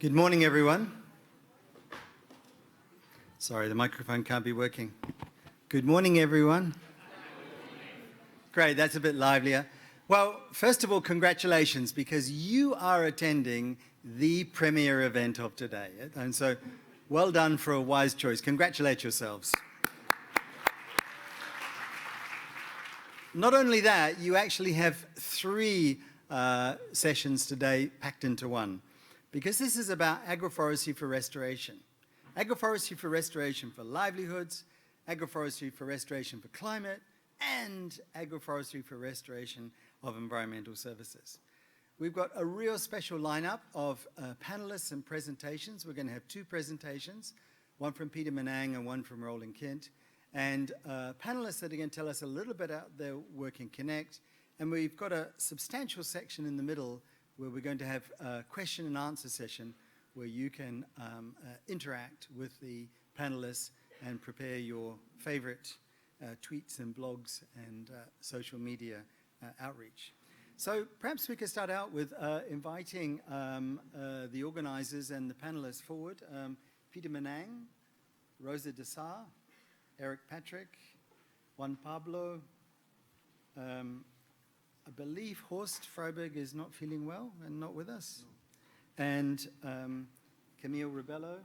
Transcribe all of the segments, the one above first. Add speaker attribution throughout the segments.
Speaker 1: Good morning, everyone. Sorry, the microphone can't be working. Good morning, everyone. Great, that's a bit livelier. Well, first of all, congratulations, because you are attending the premier event of today. And so, well done for a wise choice. Congratulate yourselves. Not only that, you actually have three sessions today packed into one, because this is about agroforestry for restoration. Agroforestry for restoration for livelihoods, agroforestry for restoration for climate, and agroforestry for restoration of environmental services. We've got a real special lineup of panelists and presentations. We're going to have two presentations, one from Peter Menang and one from Roland Kent, and panelists that are going to tell us a little bit about their work in Connect. And we've got a substantial section in the middle where we're going to have a question and answer session where you can interact with the panelists and prepare your favorite tweets and blogs and social media outreach. So perhaps we could start out with inviting the organizers and the panelists forward. Peter Menang, Rosa Dessar, Eric Patrick, Juan Pablo. I believe Horst Freiberg is not feeling well and not with us. No. And Camille Rebello.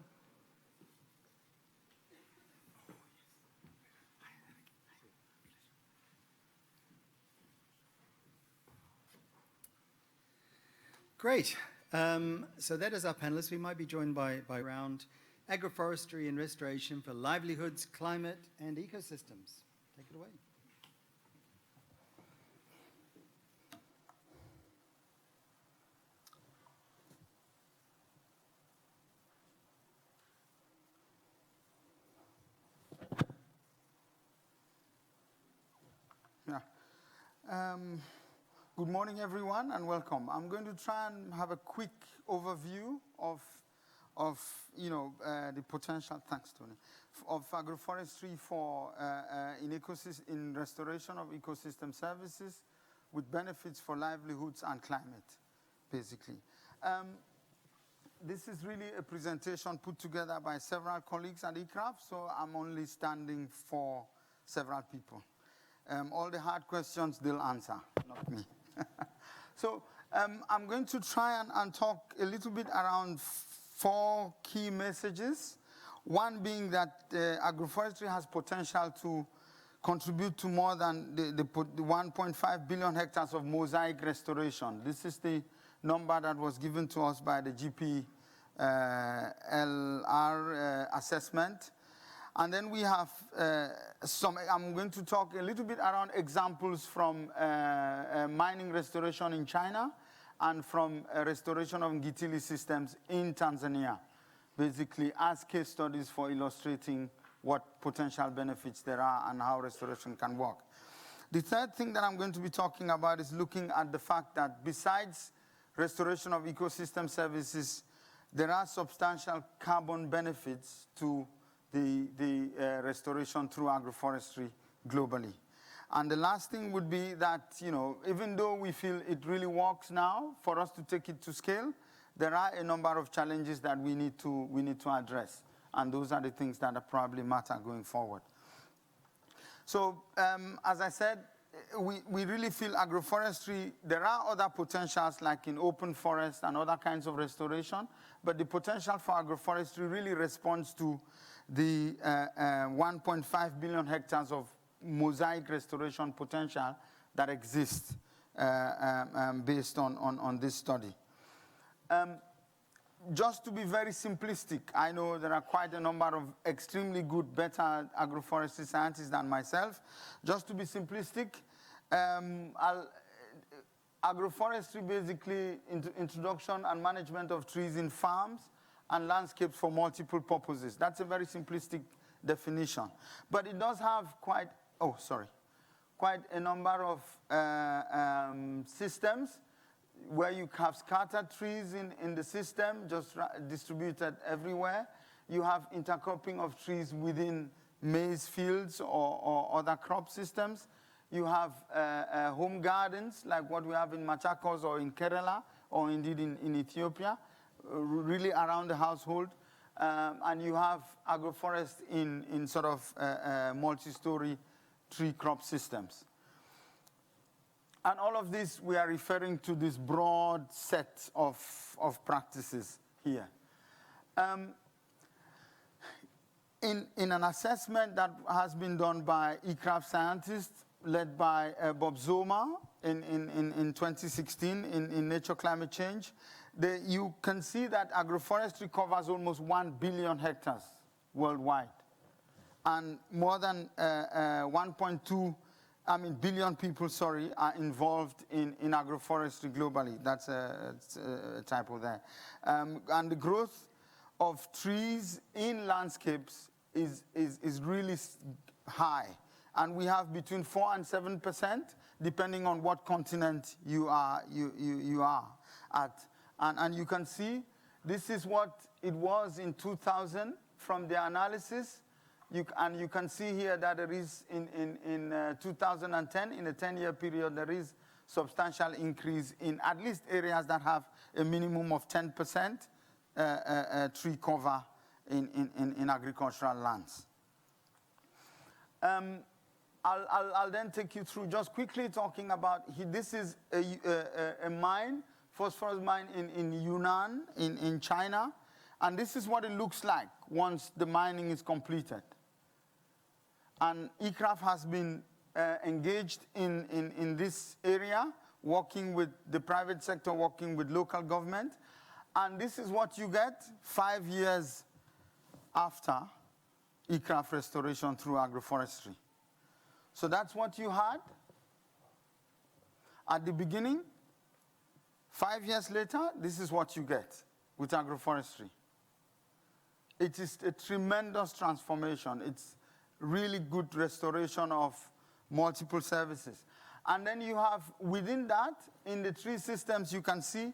Speaker 1: Great. So that is our panelists. We might be joined by around agroforestry and restoration for livelihoods, climate, and ecosystems. Take it away.
Speaker 2: Good morning, everyone, and welcome. I'm going to try and have a quick overview of the potential. Thanks, Tony. Of agroforestry for in restoration of ecosystem services, with benefits for livelihoods and climate, basically. This is really a presentation put together by several colleagues at ICRAF, so I'm only standing for several people. All the hard questions they'll answer, not me. So I'm going to try and talk a little bit around four key messages. One being that agroforestry has potential to contribute to more than the 1.5 billion hectares of mosaic restoration. This is the number that was given to us by the GPLR assessment. And then we have I'm going to talk a little bit around examples from mining restoration in China and from restoration of Ngitili systems in Tanzania, basically as case studies for illustrating what potential benefits there are and how restoration can work. The third thing that I'm going to be talking about is looking at the fact that besides restoration of ecosystem services, there are substantial carbon benefits to the restoration through agroforestry globally. And the last thing would be that, even though we feel it really works now, for us to take it to scale, there are a number of challenges that we need to address. And those are the things that probably matter going forward. So, as I said, we really feel agroforestry, there are other potentials like in open forest and other kinds of restoration, but the potential for agroforestry really responds to the 1.5 billion hectares of mosaic restoration potential that exists based on this study. Just to be very simplistic, I know there are quite a number of extremely good, better agroforestry scientists than myself. Just to be simplistic, agroforestry basically introduction and management of trees in farms and landscapes for multiple purposes. That's a very simplistic definition. But it does have quite a number of systems where you have scattered trees in the system, just distributed everywhere. You have intercropping of trees within maize fields or other crop systems. You have home gardens, like what we have in Machakos or in Kerala, or indeed in Ethiopia, really around the household. And you have agroforest in sort of multi-story tree crop systems. And all of this, we are referring to this broad set of practices here. In an assessment that has been done by eCraft scientists led by Bob Zoma in 2016 in Nature Climate Change, you can see that agroforestry covers almost 1 billion hectares worldwide. And more than 1.2 billion people, are involved in agroforestry globally. That's a typo there. And the growth of trees in landscapes is really high. And we have between 4 and 7%, depending on what continent you are at. And you can see this is what it was in 2000 from the analysis. And you can see here that there is, in 2010, in a 10-year period, there is substantial increase in at least areas that have a minimum of 10% tree cover in agricultural lands. I'll then take you through, just quickly talking about, this is a mine, phosphorus mine in Yunnan, in China. And this is what it looks like once the mining is completed. And eCraft has been engaged in this area, working with the private sector, working with local government. And this is what you get 5 years after eCraft restoration through agroforestry. So that's what you had at the beginning. 5 years later, this is what you get with agroforestry. It is a tremendous transformation. It's really good restoration of multiple services. And then you have, within that, in the tree systems, you can see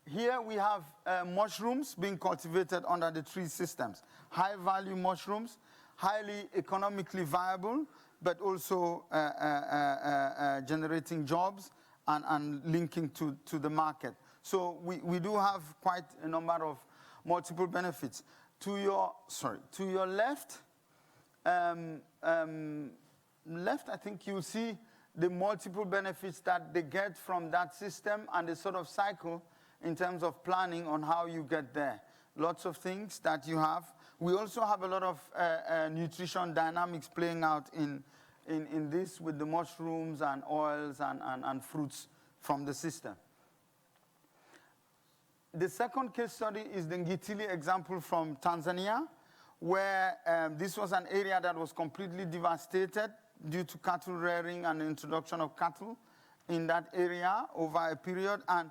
Speaker 2: here we have mushrooms being cultivated under the tree systems. High-value mushrooms, highly economically viable, but also generating jobs and linking to the market. So we do have quite a number of multiple benefits. To your left, I think you'll see the multiple benefits that they get from that system and the sort of cycle in terms of planning on how you get there. Lots of things that you have. We also have a lot of nutrition dynamics playing out in this with the mushrooms and oils and fruits from the system. The second case study is the Ngitili example from Tanzania, where this was an area that was completely devastated due to cattle rearing and the introduction of cattle in that area over a period. And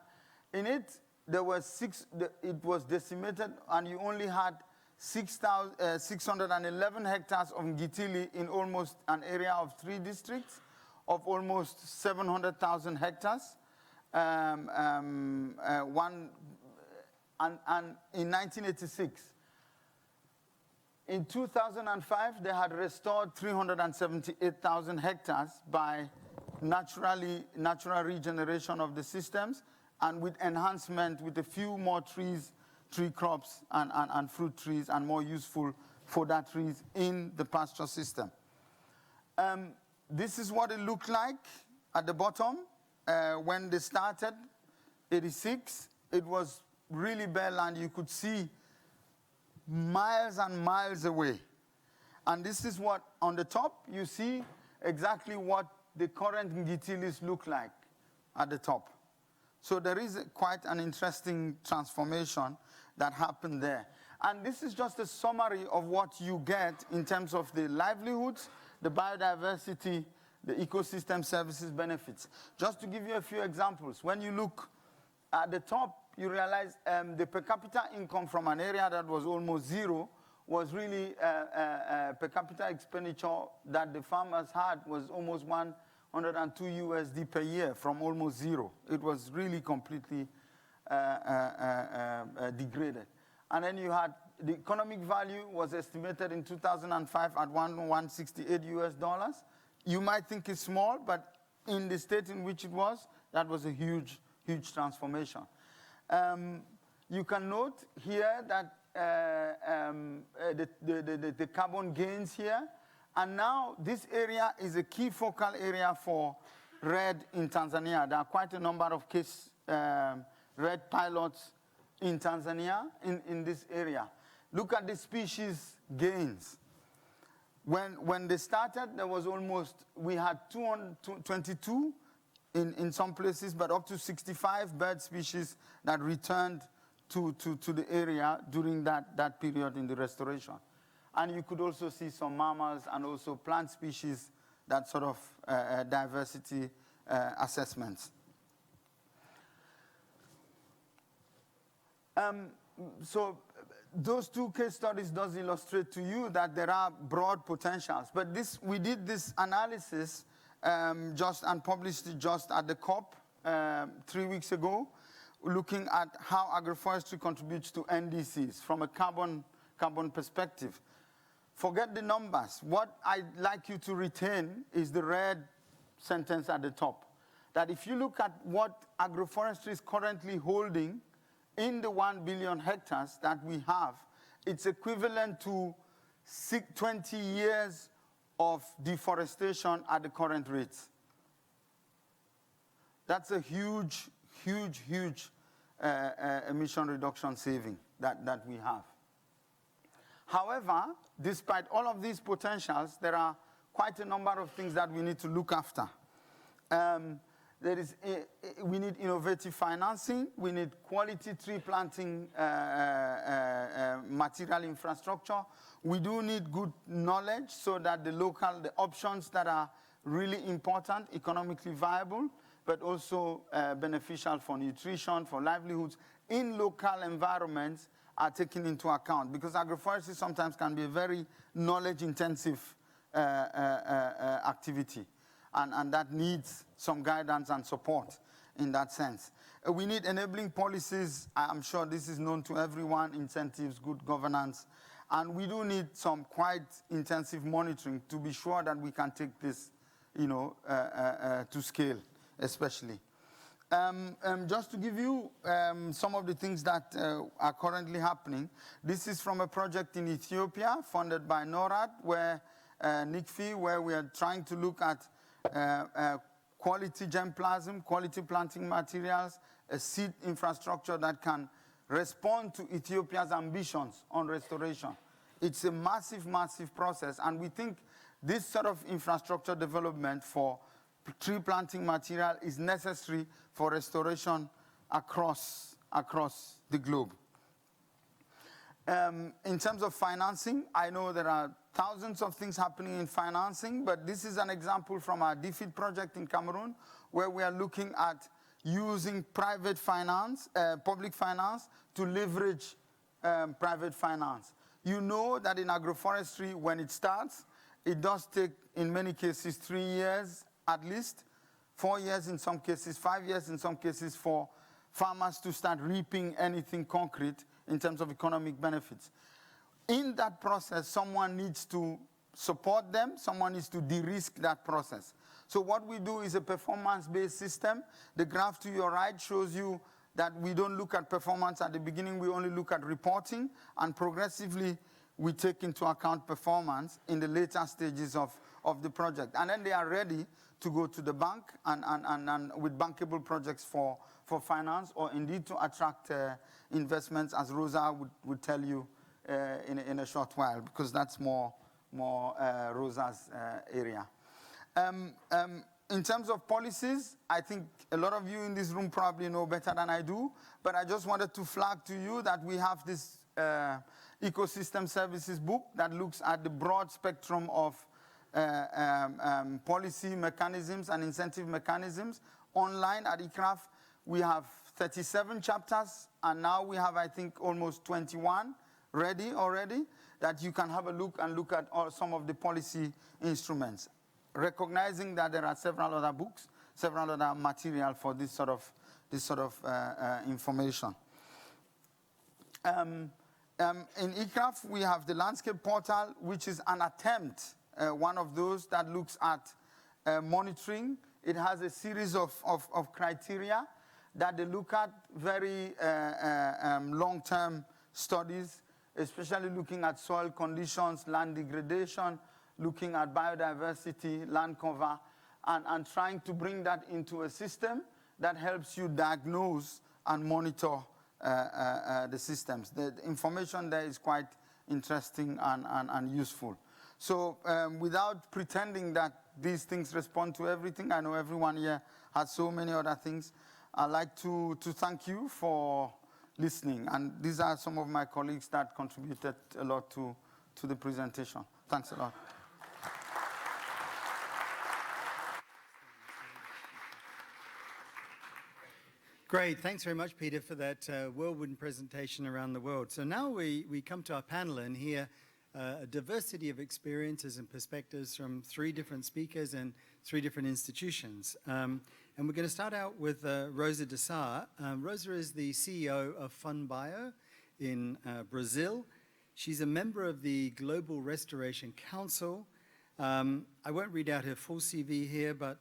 Speaker 2: in it, it was decimated, and you only had 611 hectares of Ngitili in almost an area of 3 districts of almost 700,000 hectares. And in 1986. In 2005, they had restored 378,000 hectares by natural regeneration of the systems and with enhancement with a few more trees, tree crops and fruit trees and more useful fodder trees in the pasture system. This is what it looked like at the bottom when they started, 86. It was really bare land. You could see miles and miles away. And this is what, on the top, you see exactly what the current Ngitilis look like at the top. So there is quite an interesting transformation that happened there. And this is just a summary of what you get in terms of the livelihoods, the biodiversity, the ecosystem services benefits. Just to give you a few examples, when you look at the top, you realize the per capita income from an area that was almost zero was really per capita expenditure that the farmers had was almost 102 USD per year from almost zero. It was really completely degraded. And then you had the economic value was estimated in 2005 at $168 US. You might think it's small, but in the state in which it was, that was a huge huge transformation. You can note here that the carbon gains here. And now this area is a key focal area for RED in Tanzania. There are quite a number of RED pilots in Tanzania in this area. Look at the species gains. When they started, there was we had 222 in some places, but up to 65 bird species that returned to the area during that period in the restoration. And you could also see some mammals and also plant species, that sort of diversity assessments. So those two case studies does illustrate to you that there are broad potentials. But we did this analysis and published it just at the COP 3 weeks ago, looking at how agroforestry contributes to NDCs from a carbon perspective. Forget the numbers. What I'd like you to retain is the red sentence at the top. That if you look at what agroforestry is currently holding in the 1 billion hectares that we have, it's equivalent to 20 years of deforestation at the current rates. That's a huge, huge, huge emission reduction saving that we have. However, despite all of these potentials, there are quite a number of things that we need to look after. We need innovative financing. We need quality tree planting material infrastructure. We do need good knowledge so that the options that are really important, economically viable, but also beneficial for nutrition, for livelihoods in local environments are taken into account, because agroforestry sometimes can be a very knowledge-intensive activity, and that needs some guidance and support in that sense. We need enabling policies. I'm sure this is known to everyone, incentives, good governance, and we do need some quite intensive monitoring to be sure that we can take this, to scale, especially. Just to give you some of the things that are currently happening, this is from a project in Ethiopia funded by NORAD, where NICFI, where we are trying to look at quality germplasm, quality planting materials, a seed infrastructure that can respond to Ethiopia's ambitions on restoration. It's a massive, massive process, and we think this sort of infrastructure development for tree planting material is necessary for restoration across the globe. In terms of financing, I know there are thousands of things happening in financing, but this is an example from our DFID project in Cameroon, where we are looking at using private finance, public finance, to leverage private finance. You know that in agroforestry, when it starts, it does take, in many cases, 3 years at least, 4 years in some cases, 5 years in some cases, for farmers to start reaping anything concrete in terms of economic benefits. In that process, someone needs to support them, someone needs to de-risk that process. So what we do is a performance-based system. The graph to your right shows you that we don't look at performance at the beginning, we only look at reporting, and progressively we take into account performance in the later stages of the project. And then they are ready to go to the bank and with bankable projects for finance, or indeed to attract investments, as Rosa would tell you in a short while, because that's more Rosa's area. In terms of policies, I think a lot of you in this room probably know better than I do, but I just wanted to flag to you that we have this ecosystem services book that looks at the broad spectrum of policy mechanisms and incentive mechanisms. Online at ICRAF, we have 37 chapters, and now we have, I think, almost 21 ready already, that you can have a look at some of the policy instruments, recognizing that there are several other books, several other material for this sort of information. In ICRAF, we have the landscape portal, which is an attempt, one of those that looks at monitoring. It has a series of criteria that they look at very long-term studies, especially looking at soil conditions, land degradation, looking at biodiversity, land cover, and trying to bring that into a system that helps you diagnose and monitor the systems. The information there is quite interesting and useful. So without pretending that these things respond to everything, I know everyone here has so many other things, I'd like to thank you for listening. And these are some of my colleagues that contributed a lot to the presentation. Thanks a lot.
Speaker 1: Great. Thanks very much, Peter, for that whirlwind presentation around the world. So now we come to our panel and hear a diversity of experiences and perspectives from 3 different speakers and 3 different institutions. And we're going to start out with Rosa de Sá. Rosa is the CEO of FundBio in Brazil. She's a member of the Global Restoration Council. I won't read out her full CV here, but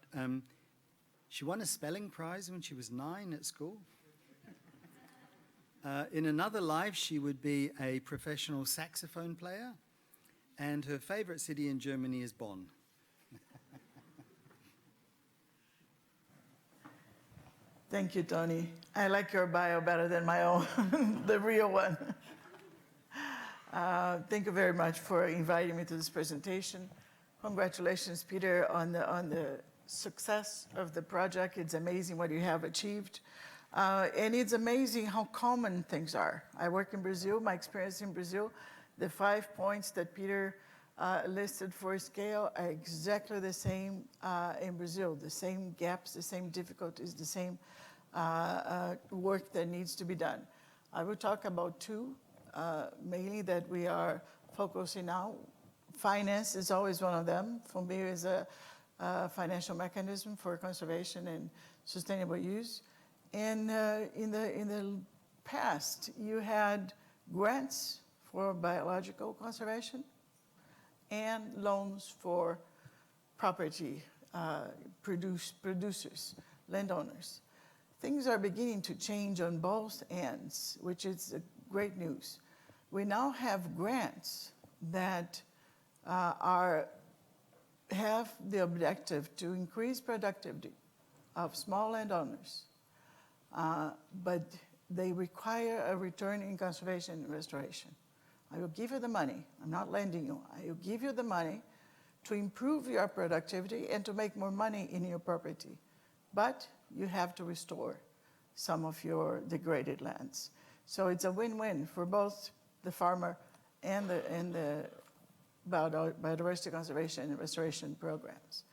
Speaker 1: she won a spelling prize when she was 9 at school. In another life, she would be a professional saxophone player, and her favorite city in Germany is Bonn.
Speaker 3: Thank you, Tony. I like your bio better than my own, the real one. Thank you very much for inviting me to this presentation. Congratulations, Peter, on the success of the project. It's amazing what you have achieved. And it's amazing how common things are. I work in Brazil, my experience in Brazil, the 5 points that Peter listed for scale are exactly the same in Brazil, the same gaps, the same difficulties, the same work that needs to be done. I will talk about 2, mainly that we are focusing now. Finance is always one of them. FundBio is a financial mechanism for conservation and sustainable use. And in the past, you had grants for biological conservation and loans for property producers, landowners. Things are beginning to change on both ends, which is great news. We now have grants that have the objective to increase productivity of small landowners, but they require a return in conservation and restoration. I will give you the money. I'm not lending you. I will give you the money to improve your productivity and to make more money in your property. But you have to restore some of your degraded lands. So it's a win-win for both the farmer and the biodiversity conservation and restoration programs.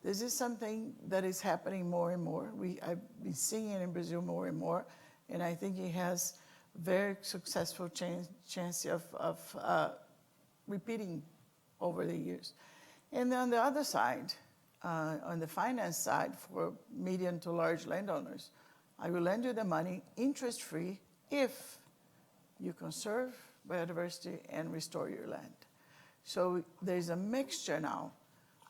Speaker 3: This is something that is happening more and more. I've been seeing it in Brazil more and more, and I think it has very successful chance of repeating over the years. And on the other side, on the finance side for medium to large landowners, I will lend you the money interest-free if you conserve biodiversity and restore your land. So there's a mixture now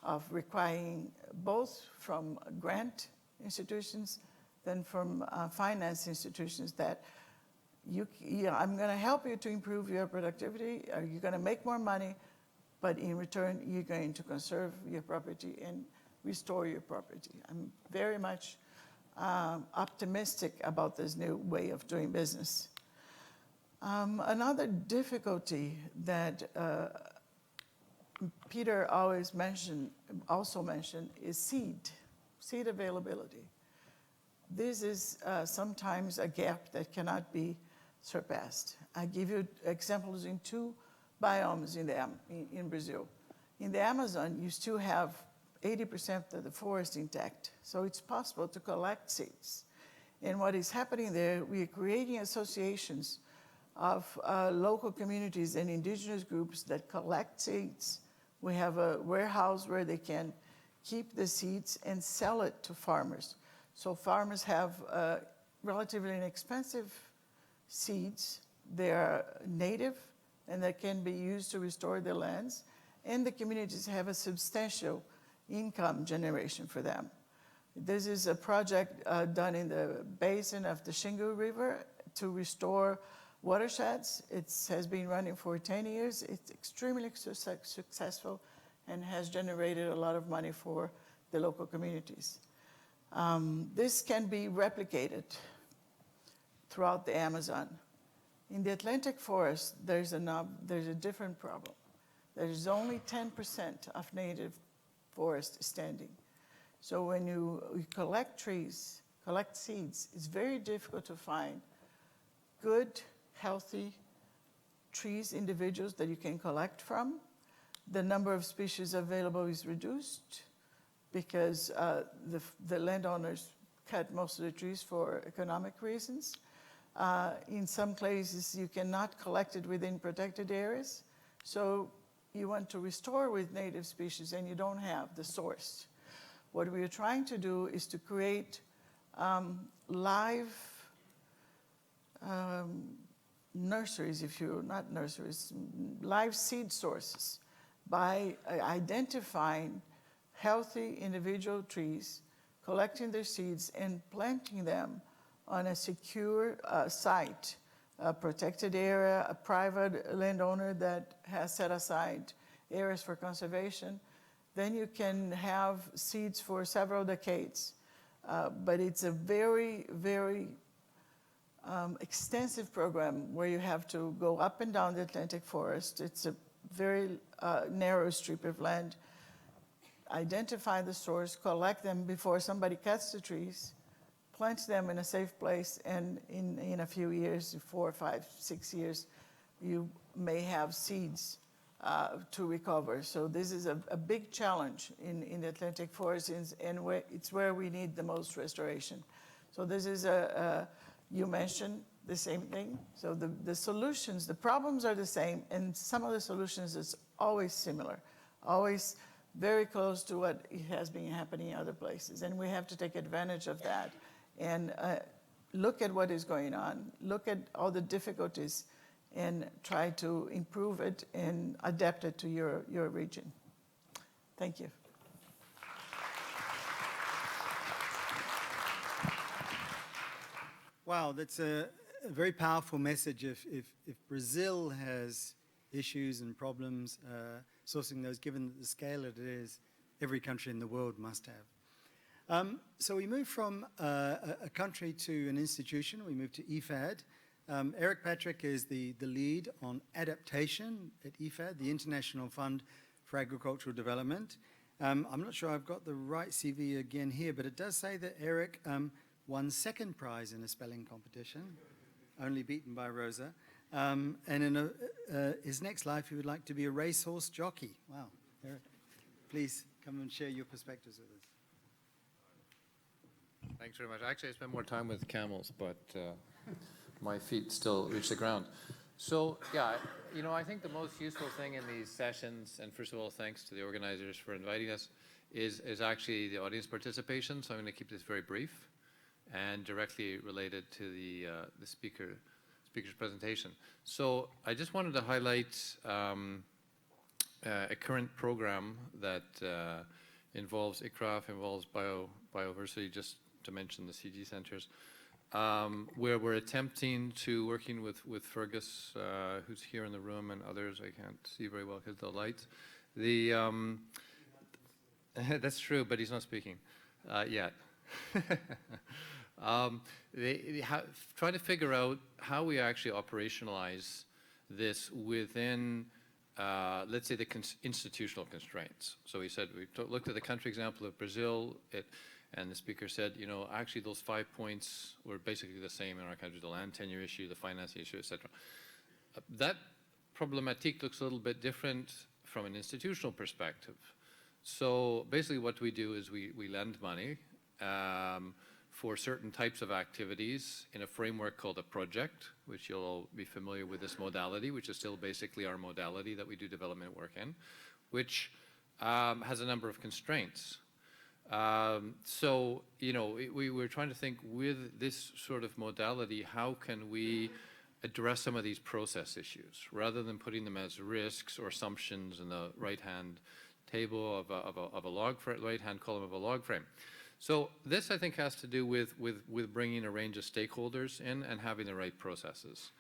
Speaker 3: of requiring both from grant institutions than from finance institutions that I'm going to help you to improve your productivity, you're going to make more money, but in return, you're going to conserve your property and restore your property. I'm very much optimistic about this new way of doing business. Another difficulty that Peter also mentioned is seed availability. This is sometimes a gap that cannot be surpassed. I give you examples in 2 biomes in Brazil. In the Amazon, you still have 80% of the forest intact, so it's possible to collect seeds. And what is happening there, we are creating associations of local communities and indigenous groups that collect seeds. We have a warehouse where they can keep the seeds and sell it to farmers. So farmers have relatively inexpensive seeds. They are native and that can be used to restore their lands. And the communities have a substantial income generation for them. This is a project done in the basin of the Xingu River to restore watersheds. It has been running for 10 years. It's extremely successful and has generated a lot of money for the local communities. This can be replicated throughout the Amazon. In the Atlantic forest, there's a different problem. There's only 10% of native forest standing. So when you collect trees, collect seeds, it's very difficult to find good, healthy trees, individuals that you can collect from. The number of species available is reduced because the landowners cut most of the trees for economic reasons. In some places, you cannot collect it within protected areas. So you want to restore with native species and you don't have the source. What we are trying to do is to create live nurseries, not nurseries, live seed sources by identifying healthy individual trees, collecting their seeds and planting them on a secure site, a protected area, a private landowner that has set aside areas for conservation. Then you can have seeds for several decades. But it's a very, very extensive program where you have to go up and down the Atlantic forest. It's a very narrow strip of land. Identify the source, collect them before somebody cuts the trees, plant them in a safe place, and in a few years, 4, 5, 6 years, you may have seeds to recover. So this is a big challenge in the Atlantic forest, and it's where we need the most restoration. So this is you mentioned the same thing. So the solutions, the problems are the same, and some of the solutions is always similar, always very close to what has been happening in other places. And we have to take advantage of that and look at what is going on, look at all the difficulties, and try to improve it and adapt it to your region. Thank you.
Speaker 1: Wow, that's a very powerful message. If Brazil has issues and problems sourcing those, given the scale that it is, every country in the world must have. So we move from a country to an institution. We move to IFAD. Eric Patrick is the lead on adaptation at IFAD, the International Fund for Agricultural Development. I'm not sure I've got the right CV again here, but it does say that Eric won second prize in a spelling competition, only beaten by Rosa. And in his next life, he would like to be a racehorse jockey. Wow, Eric, please come and share your perspectives with us.
Speaker 4: Thanks very much. Actually, I spend more time with camels, but my feet still reach the ground. So, yeah, I think the most useful thing in these sessions, and first of all, thanks to the organizers for inviting us, is actually the audience participation. So I'm going to keep this very brief and directly related to the speaker's presentation. So I just wanted to highlight a current program that involves ICRAF, involves biodiversity, just to mention the CG centers, where we're attempting to, working with Fergus, who's here in the room, and others, I can't see very well because of the lights. That's true, but he's not speaking yet. Trying to figure out how we actually operationalize this within, let's say, the institutional constraints. So we said, we looked at the country example of Brazil, and the speaker said, actually those 5 points were basically the same in our country, the land tenure issue, the financing issue, etc. That problematique looks a little bit different from an institutional perspective. So basically what we do is we lend money for certain types of activities in a framework called a project, which you'll all be familiar with this modality, which is still basically our modality that we do development work in, which has a number of constraints. So, we were trying to think with this sort of modality, how can we address some of these process issues rather than putting them as risks or assumptions in the right-hand table of a log frame, right-hand column of a log frame. So this, I think, has to do with bringing a range of stakeholders in and having the right processes.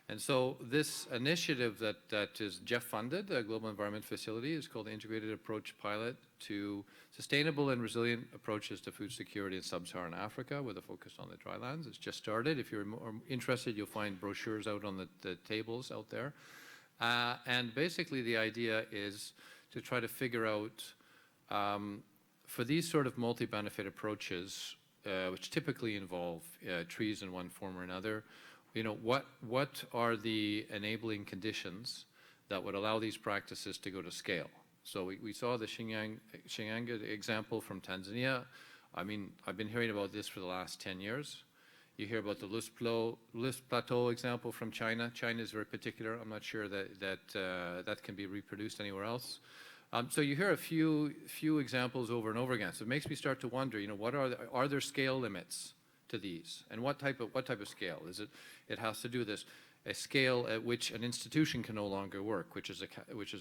Speaker 4: And so this initiative that is Jeff funded, the Global Environment Facility, is called the Integrated Approach Pilot to Sustainable and Resilient Approaches to Food Security in Sub-Saharan Africa, with a focus on the drylands. It's just started. If you're more interested, you'll find brochures out on the tables out there. And basically the idea is to try to figure out, for these sort of multi-benefit approaches, which typically involve trees in one form or another, you know, what are the enabling conditions that would allow these practices to go to scale? So we saw the Shinyanga example from Tanzania. I mean, I've been hearing about this for the last 10 years. You hear about the List Plateau example from China. China is very particular. I'm not sure that can be reproduced anywhere else. So you hear a few examples over and over again. So it makes me start to wonder, you know, are there scale limits to these? And what type of scale? Is it? It has to do with this, a scale at which an institution can no longer work, which is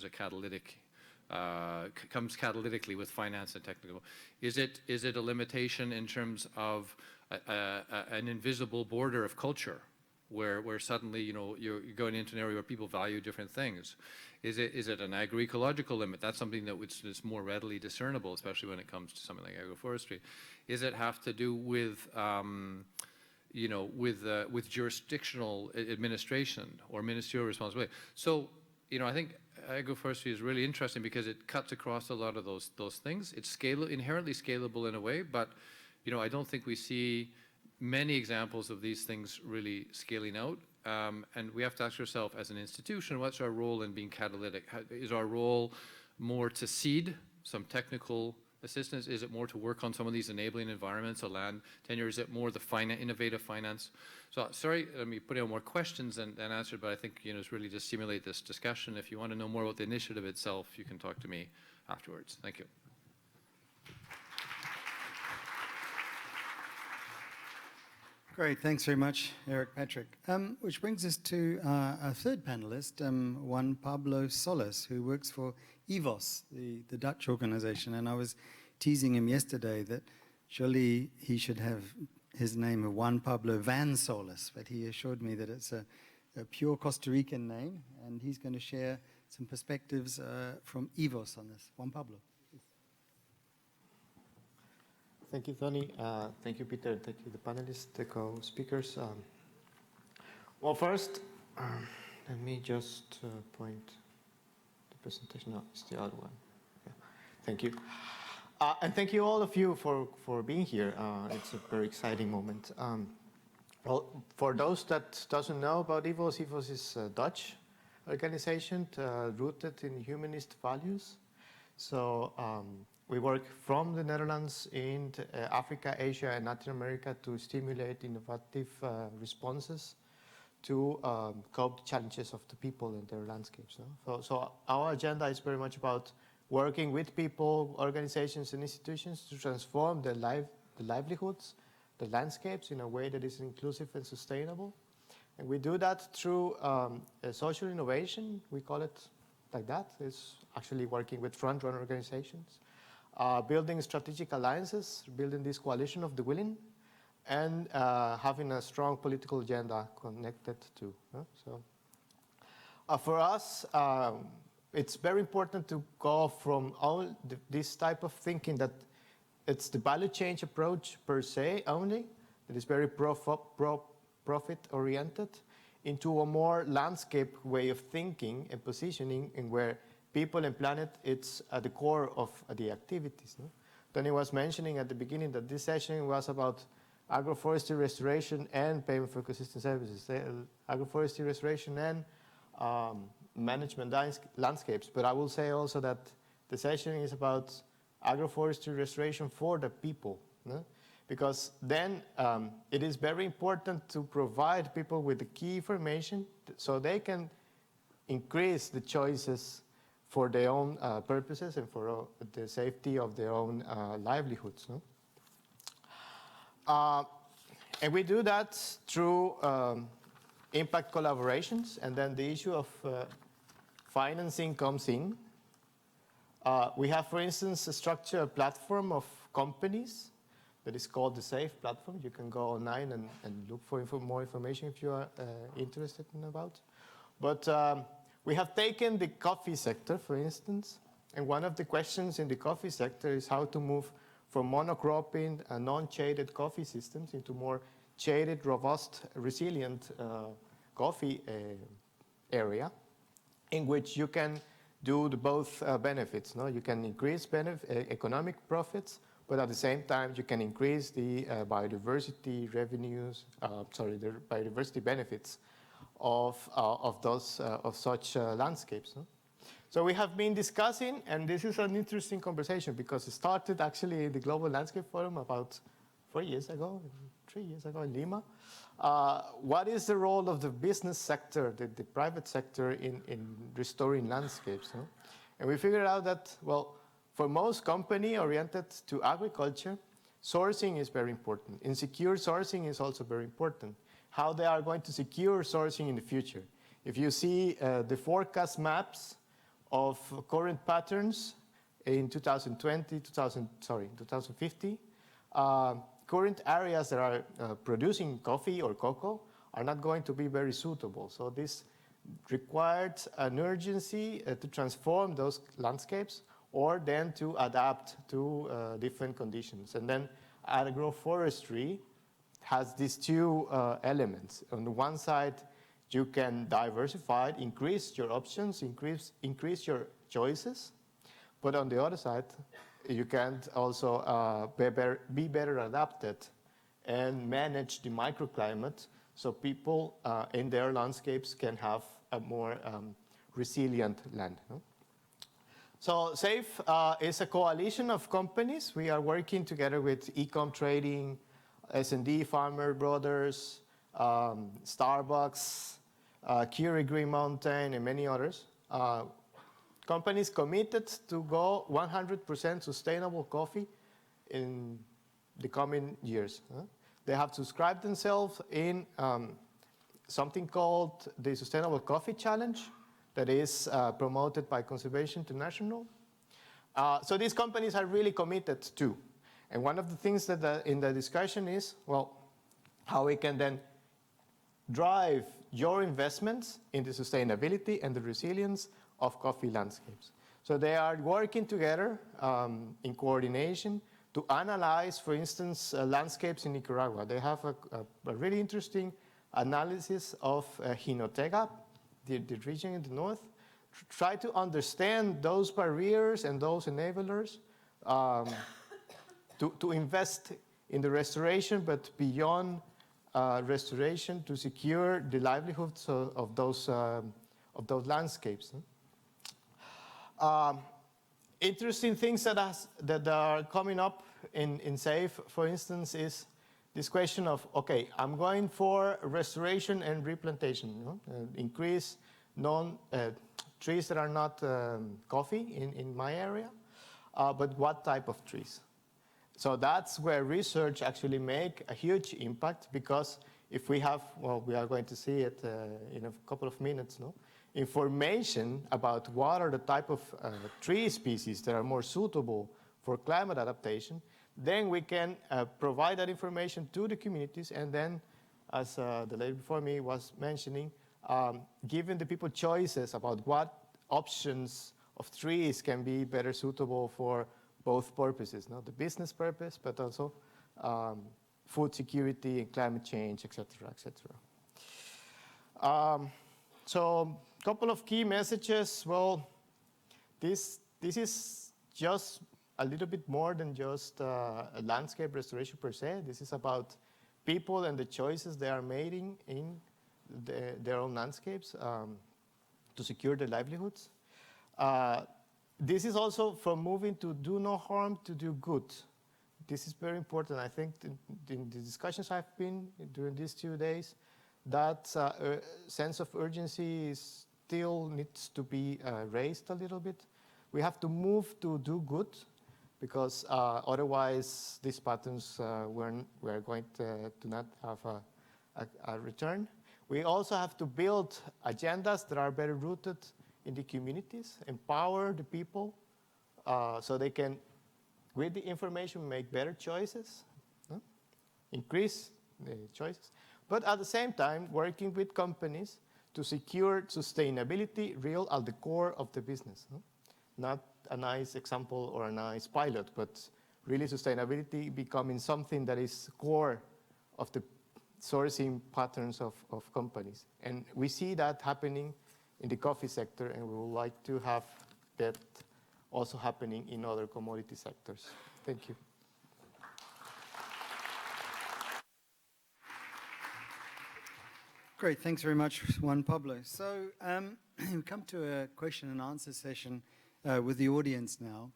Speaker 4: a catalytic, comes catalytically with finance and technical. Is it a limitation in terms of an invisible border of culture, where suddenly, you know, you're going into an area where people value different things? Is it an agroecological limit? That's something that is more readily discernible, especially when it comes to something like agroforestry. Is it have to do with you know, with jurisdictional administration or ministerial responsibility? So, you know, I think agroforestry is really interesting because it cuts across a lot of those things. It's inherently scalable in a way, but, you know, I don't think we see many examples of these things really scaling out. And we have to ask ourselves, as an institution, what's our role in being catalytic? Is our role more to seed some technical assistance? Is it more to work on some of these enabling environments, land tenure? Is it more the innovative finance? So sorry, let me put out more questions than answered, but I think, you know, it's really to stimulate this discussion. If you want to know more about the initiative itself, you can talk to me afterwards. Thank you.
Speaker 1: Great, thanks very much, Eric Patrick. Which brings us to our third panelist, Juan Pablo Solis, who works for EVOS, the Dutch organization. And I was teasing him yesterday that surely he should have his name of Juan Pablo Van Solis, but he assured me that it's a pure Costa Rican name, and he's going to share some perspectives from EVOS on this. Juan Pablo.
Speaker 5: Thank you, Tony. Thank you, Peter. Thank you, the panelists, the co-speakers. Well, first, let me just point the presentation. No, it's the other one. Yeah. Thank you. And thank you, all of you, for being here. It's a very exciting moment. Well, for those that doesn't know about EVOS, EVOS is a Dutch organization rooted in humanist values. So we work from the Netherlands in Africa, Asia, and Latin America to stimulate innovative responses to cope the challenges of the people and their landscapes. No? So our agenda is very much about working with people, organizations, and institutions to transform the livelihoods, the landscapes in a way that is inclusive and sustainable. And we do that through social innovation. We call it like that. It's actually working with front-run organizations, building strategic alliances, building this coalition of the willing, and having a strong political agenda connected to. So for us, it's very important to go from all this type of thinking that it's the value change approach per se only, that is very profit-oriented, into a more landscape way of thinking and positioning, in where people and planet, it's at the core of the activities. No? Tony was mentioning at the beginning that this session was about agroforestry restoration and payment for ecosystem services, agroforestry restoration and management landscapes. But I will say also that the session is about agroforestry restoration for the people. No? Because then it is very important to provide people with the key information so they can increase the choices for their own purposes and for the safety of their own livelihoods. No? And we do that through impact collaborations, and then the issue of financing comes in. We have, for instance, a structured platform of companies that is called the SAFE platform. You can go online and look for more information if you are interested in about. But we have taken the coffee sector, for instance, and one of the questions in the coffee sector is how to move from monocropping and non-shaded coffee systems into more shaded, robust, resilient coffee area, in which you can do both benefits. No? You can increase economic profits, but at the same time, you can increase the biodiversity revenues, the biodiversity benefits of such landscapes. No? So we have been discussing, and this is an interesting conversation because it started actually in the Global Landscape Forum about 3 years ago in Lima. What is the role of the business sector, the private sector in restoring landscapes? No? And we figured out that, well, for most company oriented to agriculture, sourcing is very important. And secure sourcing is also very important. How they are going to secure sourcing in the future. If you see the forecast maps of current patterns in 2050, current areas that are producing coffee or cocoa are not going to be very suitable. So this required an urgency to transform those landscapes or then to adapt to different conditions. And then agroforestry has these two elements. On the one side, you can diversify, increase your options, increase your choices. But on the other side, you can also be better adapted and manage the microclimate so people in their landscapes can have a more resilient land. No? So SAFE is a coalition of companies. We are working together with Ecom Trading, S&D Farmer Brothers, Starbucks, Curie Green Mountain, and many others. Companies committed to go 100% sustainable coffee in the coming years. They have subscribed themselves in something called the Sustainable Coffee Challenge that is promoted by Conservation International. So these companies are really committed too. And one of the things that in the discussion is, well, how we can then drive your investments in the sustainability and the resilience of coffee landscapes. So they are working together in coordination to analyze, for instance, landscapes in Nicaragua. They have a really interesting analysis of Jinotega, the region in the north, try to understand those barriers and those enablers to invest in the restoration, but beyond restoration to secure the livelihoods of those landscapes. Interesting things that are coming up in SAFE, for instance, is this question of, okay, I'm going for restoration and replantation, you know? Increase trees that are not coffee in my area, but what type of trees? So that's where research actually make a huge impact, because if we have, well, we are going to see it in a couple of minutes, no? Information about what are the type of tree species that are more suitable for climate adaptation, then we can provide that information to the communities, and then, as the lady before me was mentioning, giving the people choices about what options of trees can be better suitable for both purposes, not the business purpose, but also food security and climate change, etc., etc. So, a couple of key messages. Well, this is just a little bit more than just a landscape restoration per se. This is about people and the choices they are making in their own landscapes to secure their livelihoods. This is also from moving to do no harm to do good. This is very important. I think in the discussions I've been during these 2 days, that sense of urgency still needs to be raised a little bit. We have to move to do good, because otherwise these patterns we're going to not have a return. We also have to build agendas that are better rooted in the communities, empower the people so they can, with the information, make better choices, increase the choices, but at the same time working with companies to secure sustainability real at the core of the business. No? Not a nice example or a nice pilot, but really sustainability becoming something that is core of the sourcing patterns of companies. And we see that happening in the coffee sector, and we would like to have that also happening in other commodity sectors. Thank you.
Speaker 1: Great, thanks very much, Juan Pablo. So we come to a question and answer session with the audience now.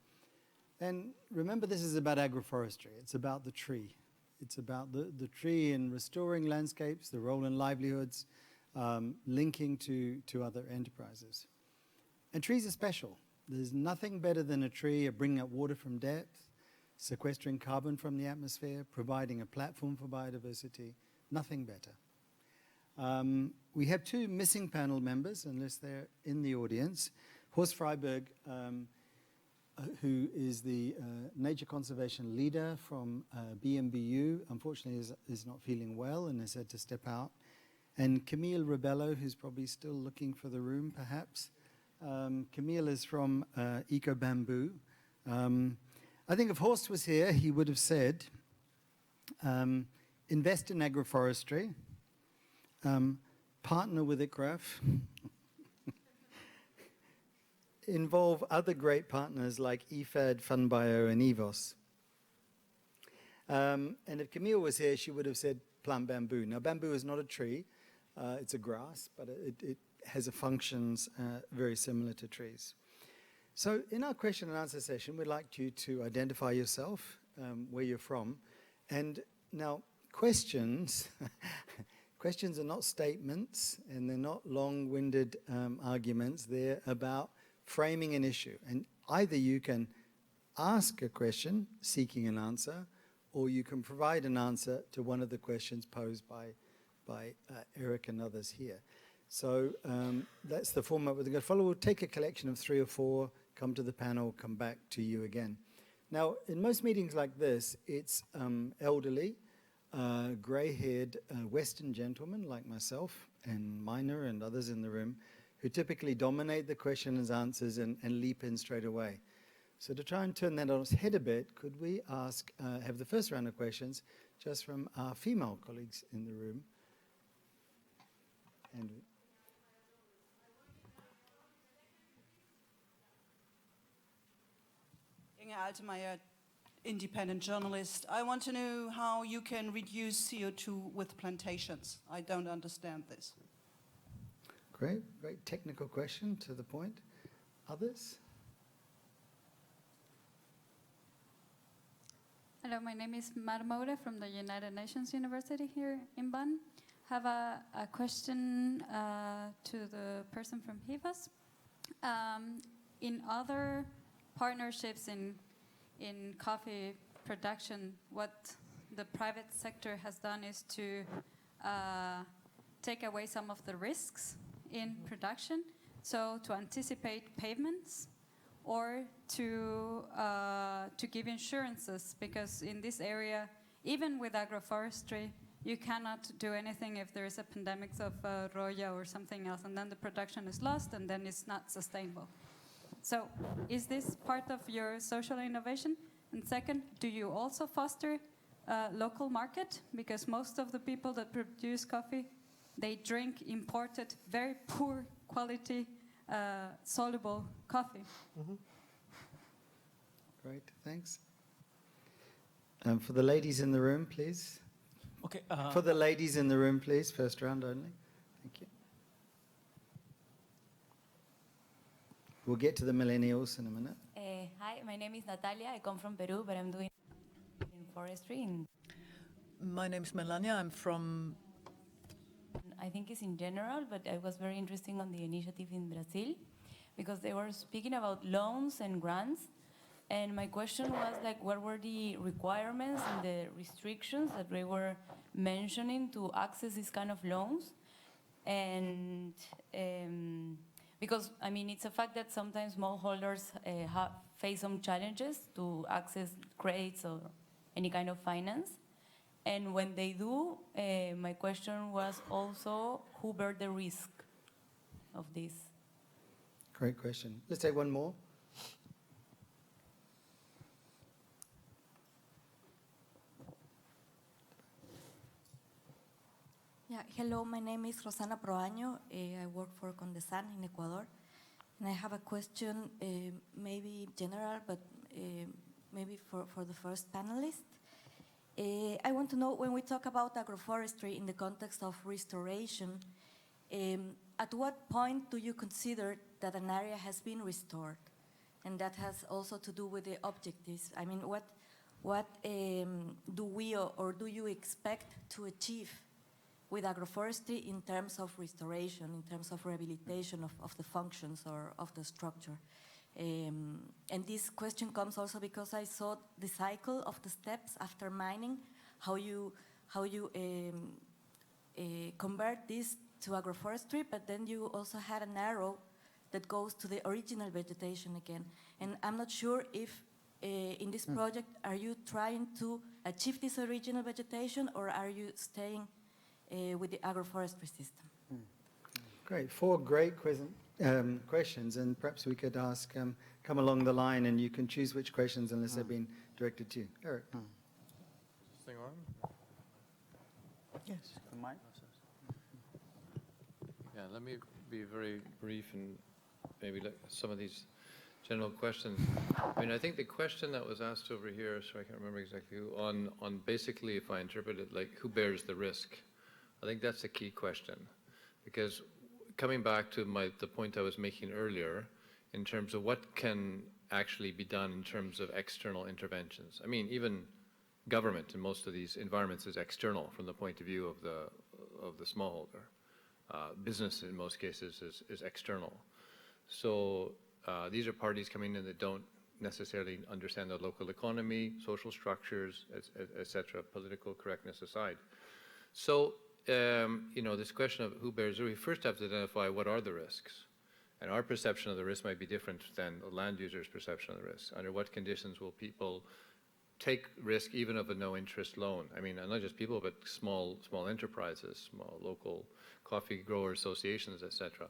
Speaker 1: And remember, this is about agroforestry. It's about the tree. It's about the tree in restoring landscapes, the role in livelihoods, linking to other enterprises. And trees are special. There's nothing better than a tree at bringing up water from depth, sequestering carbon from the atmosphere, providing a platform for biodiversity. Nothing better. We have two missing panel members, unless they're in the audience. Horst Freiberg, who is the nature conservation leader from BMBU, unfortunately is not feeling well and has had to step out. And Camille Rebello, who's probably still looking for the room, perhaps. Camille is from Eco Bamboo. I think if Horst was here, he would have said, invest in agroforestry, partner with ICRAF, involve other great partners like IFAD, FundBio, and EVOS. And if Camille was here, she would have said plant bamboo. Now, bamboo is not a tree. It's a grass, but it has functions very similar to trees. So in our question and answer session, we'd like you to identify yourself, where you're from. And now, questions... Questions are not statements, and they're not long-winded arguments. They're about framing an issue. And either you can ask a question seeking an answer, or you can provide an answer to one of the questions posed by Eric and others here. So that's the format we're going to follow. We'll take a collection of 3 or 4, come to the panel, come back to you again. Now, in most meetings like this, it's elderly, grey-haired Western gentlemen like myself and Minor and others in the room who typically dominate the questions and answers and leap in straight away. So to try and turn that on its head a bit, could we ask, have the first round of questions just from our female colleagues in the room? And
Speaker 6: Inge Altemeyer, independent journalist. I want to know how you can reduce CO2 with plantations. I don't understand this.
Speaker 1: Great, great technical question, to the point. Others?
Speaker 7: Hello, my name is Mar Moura from the United Nations University here in Bonn. Have a question to the person from HIVAS. In other partnerships in coffee production, what the private sector has done is to take away some of the risks in production, so to anticipate payments or to give insurances, because in this area, even with agroforestry, you cannot do anything if there is a pandemic of Roya or something else, and then the production is lost, and then it's not sustainable. So is this part of your social innovation? And second, do you also foster a local market? Because most of the people that produce coffee, they drink imported, very poor quality, soluble coffee.
Speaker 1: Mm-hmm. Great, thanks. For the ladies in the room, please.
Speaker 8: Okay.
Speaker 1: For the ladies in the room, please. First round only. Thank you. We'll get to the millennials in a minute.
Speaker 9: Hi, my name is Natalia. I come from Peru, but I'm doing in forestry.
Speaker 8: My name is Melania. I'm from...
Speaker 9: I think it's in general, but I was very interested on the initiative in Brazil because they were speaking about loans and grants. And my question was like, what were the requirements and the restrictions that they were mentioning to access this kind of loans? And because, I mean, it's a fact that sometimes smallholders face some challenges to access credits or any kind of finance. And when they do, my question was also who bear the risk of this?
Speaker 1: Great question. Let's take one more.
Speaker 10: Yeah, hello, my name is Rosana Proaño. I work for Condesan in Ecuador. And I have a question, maybe general, but maybe for the first panelist. I want to know, when we talk about agroforestry in the context of restoration, at what point do you consider that an area has been restored? And that has also to do with the objectives. I mean, what do we or do you expect to achieve with agroforestry in terms of restoration, in terms of rehabilitation of the functions or of the structure? And this question comes also because I saw the cycle of the steps after mining, how you convert this to agroforestry, but then you also had an arrow that goes to the original vegetation again. And I'm not sure if in this project, are you trying to achieve this original vegetation, or are you staying with the agroforestry system?
Speaker 1: Great. 4 great questions, and perhaps we could ask, come along the line, and you can choose which questions unless they've been directed to you. Eric.
Speaker 4: Is this thing on?
Speaker 3: Yes.
Speaker 2: The mic?
Speaker 4: Yeah, let me be very brief and maybe look at some of these general questions. I mean, I think the question that was asked over here, so I can't remember exactly who, on basically, if I interpret it, like who bears the risk? I think that's a key question, because coming back to the point I was making earlier, in terms of what can actually be done in terms of external interventions. I mean, even government in most of these environments is external from the point of view of the smallholder. Business in most cases is external. So these are parties coming in that don't necessarily understand the local economy, social structures, et cetera, political correctness aside. So, you know, this question of who bears the risk, we first have to identify what are the risks. And our perception of the risk might be different than the land user's perception of the risk. Under what conditions will people take risk even of a no-interest loan? I mean, not just people, but small enterprises, small local coffee grower associations, et cetera.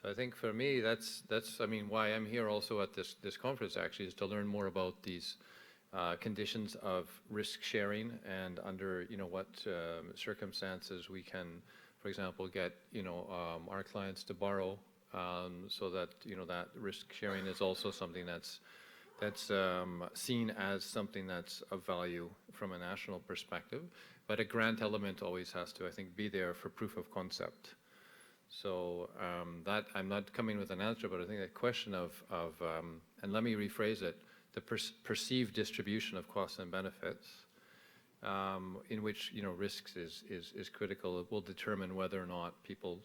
Speaker 4: So I think for me, that's I mean, why I'm here also at this conference actually is to learn more about these conditions of risk sharing, and under, you know, what circumstances we can, for example, get, you know, our clients to borrow, so that, you know, that risk sharing is also something that's seen as something that's of value from a national perspective. But a grant element always has to, I think, be there for proof of concept. So that I'm not coming with an answer, but I think that question of and let me rephrase it, the perceived distribution of costs and benefits, in which, you know, risks is critical. It will determine whether or not people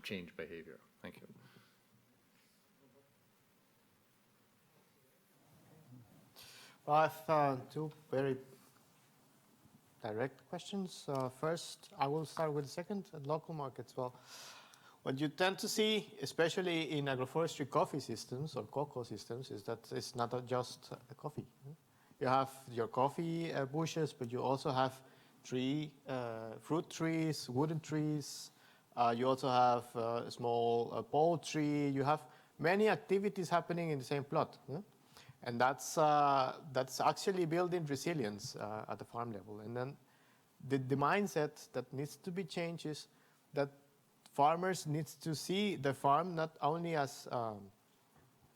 Speaker 4: change behavior. Thank you.
Speaker 5: Well, I have 2 very direct questions. First, I will start with the second, at local markets. Well, what you tend to see, especially in agroforestry coffee systems or cocoa systems, is that it's not just a coffee. You have your coffee bushes, but you also have fruit trees, wooden trees. You also have small poultry. You have many activities happening in the same plot. And that's actually building resilience at the farm level. And then the mindset that needs to be changed is that farmers need to see the farm not only as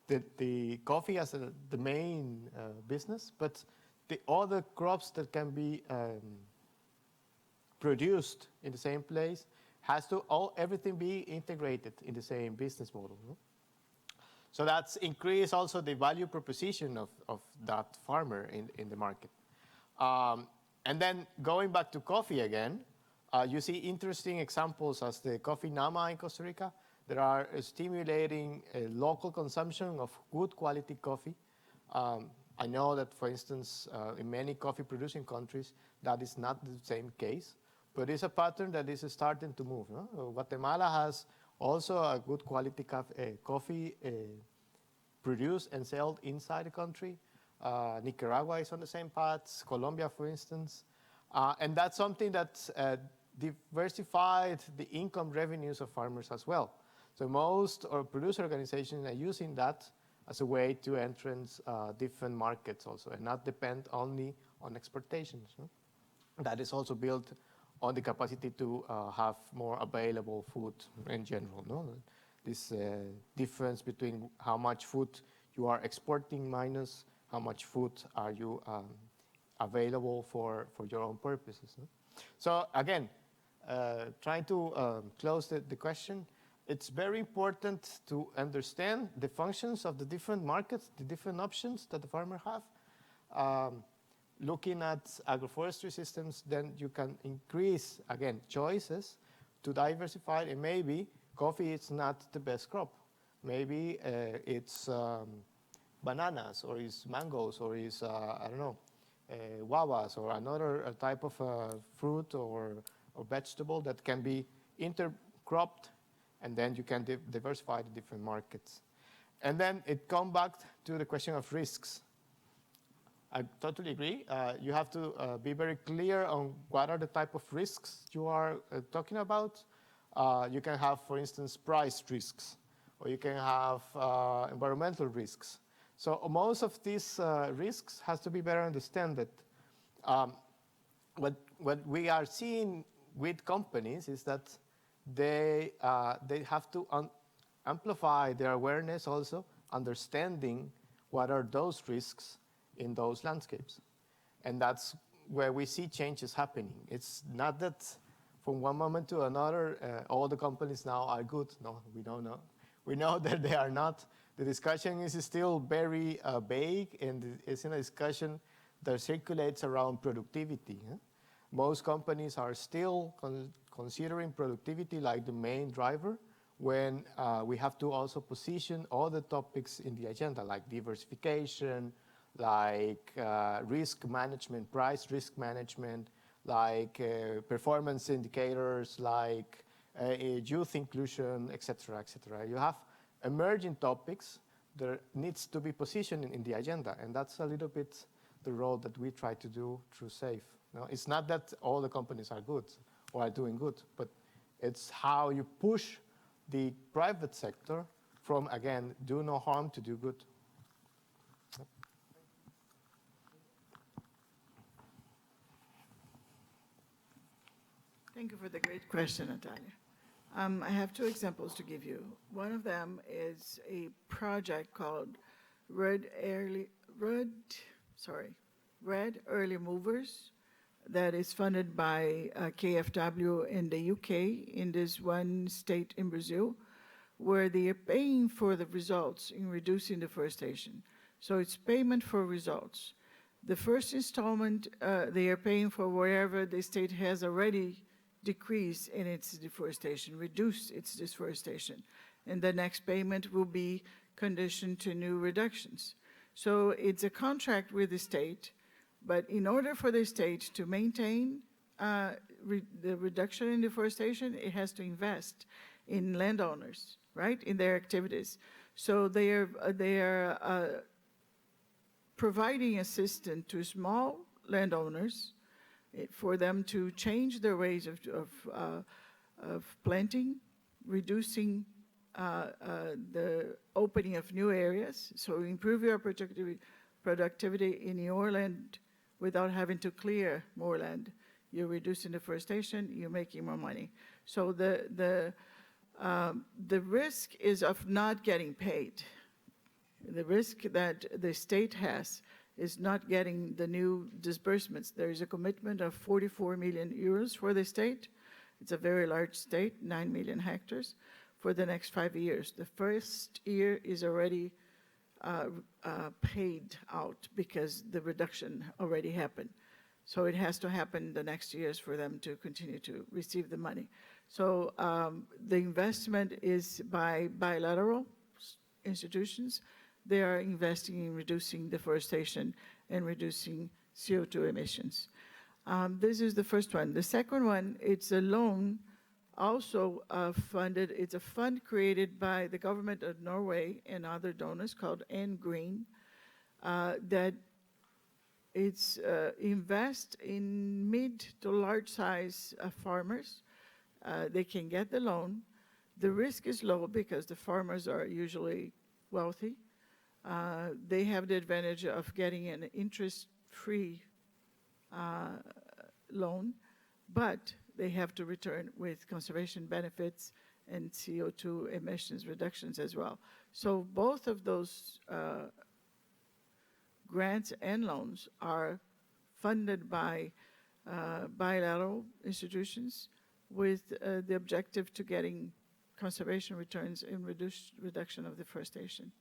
Speaker 5: the coffee as the main business, but the other crops that can be produced in the same place has to everything be integrated in the same business model. So that's increase also the value proposition of that farmer in the market. And then going back to coffee again, you see interesting examples as the Coffee Nama in Costa Rica that are stimulating a local consumption of good quality coffee. I know that, for instance, in many coffee producing countries, that is not the same case, but it's a pattern that is starting to move. Guatemala has also a good quality coffee produced and sold inside the country. Nicaragua is on the same path. Colombia, for instance. And that's something that diversified the income revenues of farmers as well. So most producer organizations are using that as a way to entrance different markets also and not depend only on exportations. No? That is also built on the capacity to have more available food in general. No? This difference between how much food you are exporting minus how much food are you available for your own purposes. No? So again, trying to close the question, it's very important to understand the functions of the different markets, the different options that the farmer have. Looking at agroforestry systems, then you can increase, again, choices to diversify, and maybe coffee is not the best crop. Maybe it's bananas, or it's mangoes, or it's, I don't know, guavas, or another type of fruit or vegetable that can be intercropped, and then you can diversify the different markets. And then it comes back to the question of risks. I totally agree. You have to be very clear on what are the type of risks you are talking about. You can have, for instance, price risks, or you can have environmental risks. So most of these risks has to be better understood. What we are seeing with companies is that they have to amplify their awareness also, understanding what are those risks in those landscapes. And that's where we see changes happening. It's not that from one moment to another, all the companies now are good. No, we don't know. We know that they are not. The discussion is still very vague, and it's in a discussion that circulates around productivity. Most companies are still considering productivity like the main driver, when we have to also position all the topics in the agenda, like diversification, like risk management, price risk management, like performance indicators, like youth inclusion, etc., etc. You have emerging topics that needs to be positioned in the agenda, and that's a little bit the role that we try to do through SAFE. No, it's not that all the companies are good or are doing good, but it's how you push the private sector from, again, do no harm to do good.
Speaker 3: Thank you for the great question, Natalia. I have two examples to give you. One of them is a project called Red Early Movers that is funded by KfW in the UK, in this one state in Brazil, where they are paying for the results in reducing deforestation. So it's payment for results. The first installment, they are paying for wherever the state has already decreased in its deforestation, reduced its deforestation. And the next payment will be conditioned to new reductions. So it's a contract with the state, but in order for the state to maintain the reduction in deforestation, it has to invest in landowners, right, in their activities. So they are providing assistance to small landowners for them to change their ways of planting, reducing the opening of new areas, so improve your productivity in your land without having to clear more land. You're reducing deforestation, you're making more money. So the risk is of not getting paid. The risk that the state has is not getting the new disbursements. There is a commitment of 44 million euros for the state. It's a very large state, 9 million hectares, for the next 5 years. The first year is already paid out because the reduction already happened. So it has to happen the next years for them to continue to receive the money. So the investment is by bilateral institutions. They are investing in reducing deforestation and reducing CO2 emissions. This is the first one. The second one, it's a loan also funded. It's a fund created by the government of Norway and other donors called N Green that It's invest in mid to large size farmers. They can get the loan. The risk is low because the farmers are usually wealthy. They have the advantage of getting an interest-free loan, but they have to return with conservation benefits and CO2 emissions reductions as well. So both of those grants and loans are funded by bilateral institutions with the objective to getting conservation returns and reduction of deforestation.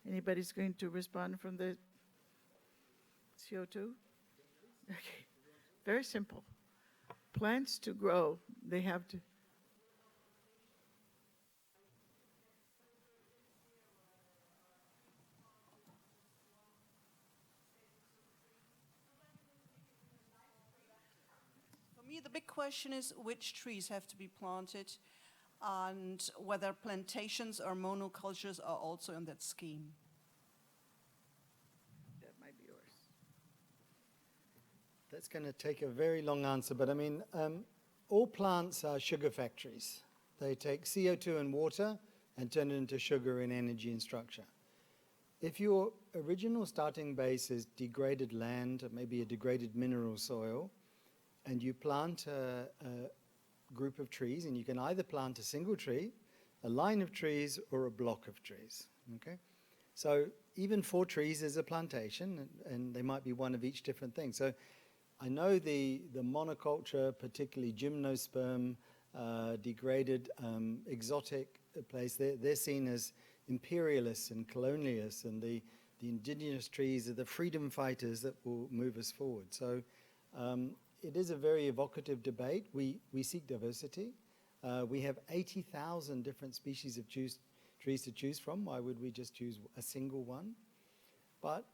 Speaker 3: Anybody's going to respond from the CO2? Okay, very simple. Plants to grow, they have to.
Speaker 6: For me, the big question is which trees have to be planted and whether plantations or monocultures are also in that scheme.
Speaker 3: That might be yours.
Speaker 1: That's going to take a very long answer, but I mean, all plants are sugar factories. They take CO2 and water and turn it into sugar in energy and structure. If your original starting base is degraded land, or maybe a degraded mineral soil, and you plant a group of trees, and you can either plant a single tree, a line of trees, or a block of trees, okay? So even 4 trees is a plantation, and they might be one of each different thing. So I know the monoculture, particularly gymnosperm, degraded, exotic place, they're seen as imperialists and colonialists, and the indigenous trees are the freedom fighters that will move us forward. So it is a very evocative debate. We seek diversity. We have 80,000 different species of trees to choose from. Why would we just choose a single one? But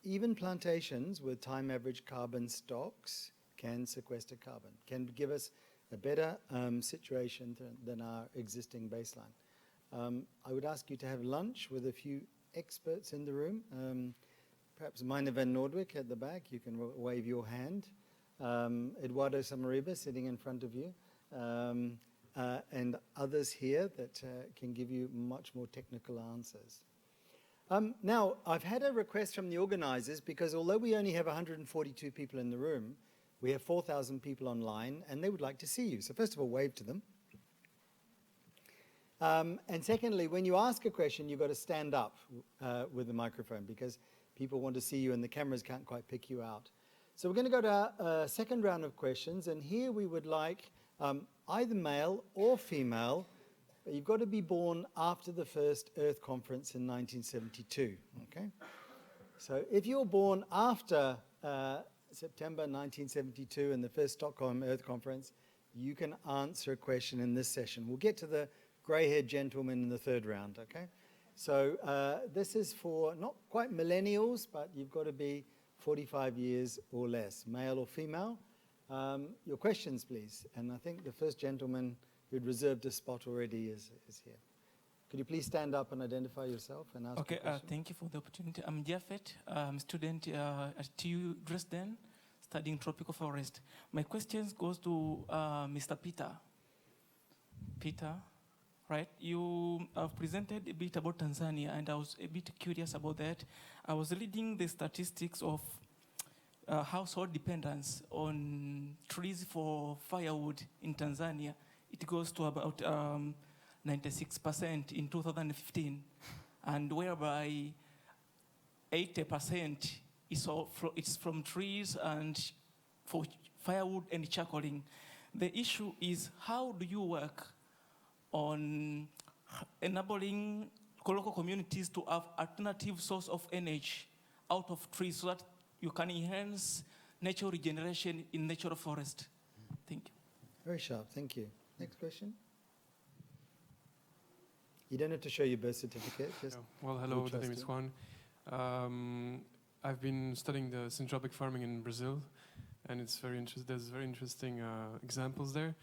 Speaker 1: even plantations with time average carbon stocks can sequester carbon, can give us a better situation than our existing baseline. I would ask you to have lunch with a few experts in the room. Perhaps Mina van Noordwijk at the back, you can wave your hand. Eduardo Samariba sitting in front of you, and others here that can give you much more technical answers. Now, I've had a request from the organizers because although we only have 142 people in the room, we have 4,000 people online, and they would like to see you. So first of all, wave to them. And secondly, when you ask a question, you've got to stand up with the microphone because people want to see you and the cameras can't quite pick you out. So we're going to go to our second round of questions, and here we would like either male or female, but you've got to be born after the first Earth Conference in 1972, okay? So if you're born after September 1972 and the first Stockholm Earth Conference, you can answer a question in this session. We'll get to the grey-haired gentleman in the third round, okay? So this is for not quite millennials, but you've got to be 45 years or less, male or female. Your questions, please. And I think the first gentleman who'd reserved a spot already is here. Could you please stand up and identify yourself and ask your question?
Speaker 11: Thank you for the opportunity. I'm Jafet. I'm a student at TU Dresden, studying tropical forest. My question goes to Mr. Peter. Peter, right? You have presented a bit about Tanzania, and I was a bit curious about that. I was reading the statistics of household dependence on trees for firewood in Tanzania. It goes to about 96% in 2015, and whereby 80% is from trees and for firewood and charcoaling. The issue is, how do you work on enabling local communities to have alternative source of energy out of trees so that you can enhance natural regeneration in natural forest? Thank you.
Speaker 1: Very sharp, thank you. Next question. You don't have to show your birth certificate. Just
Speaker 12: well, hello, the name is Juan. I've been studying the syntropic farming in Brazil, and it's very there's very interesting examples there.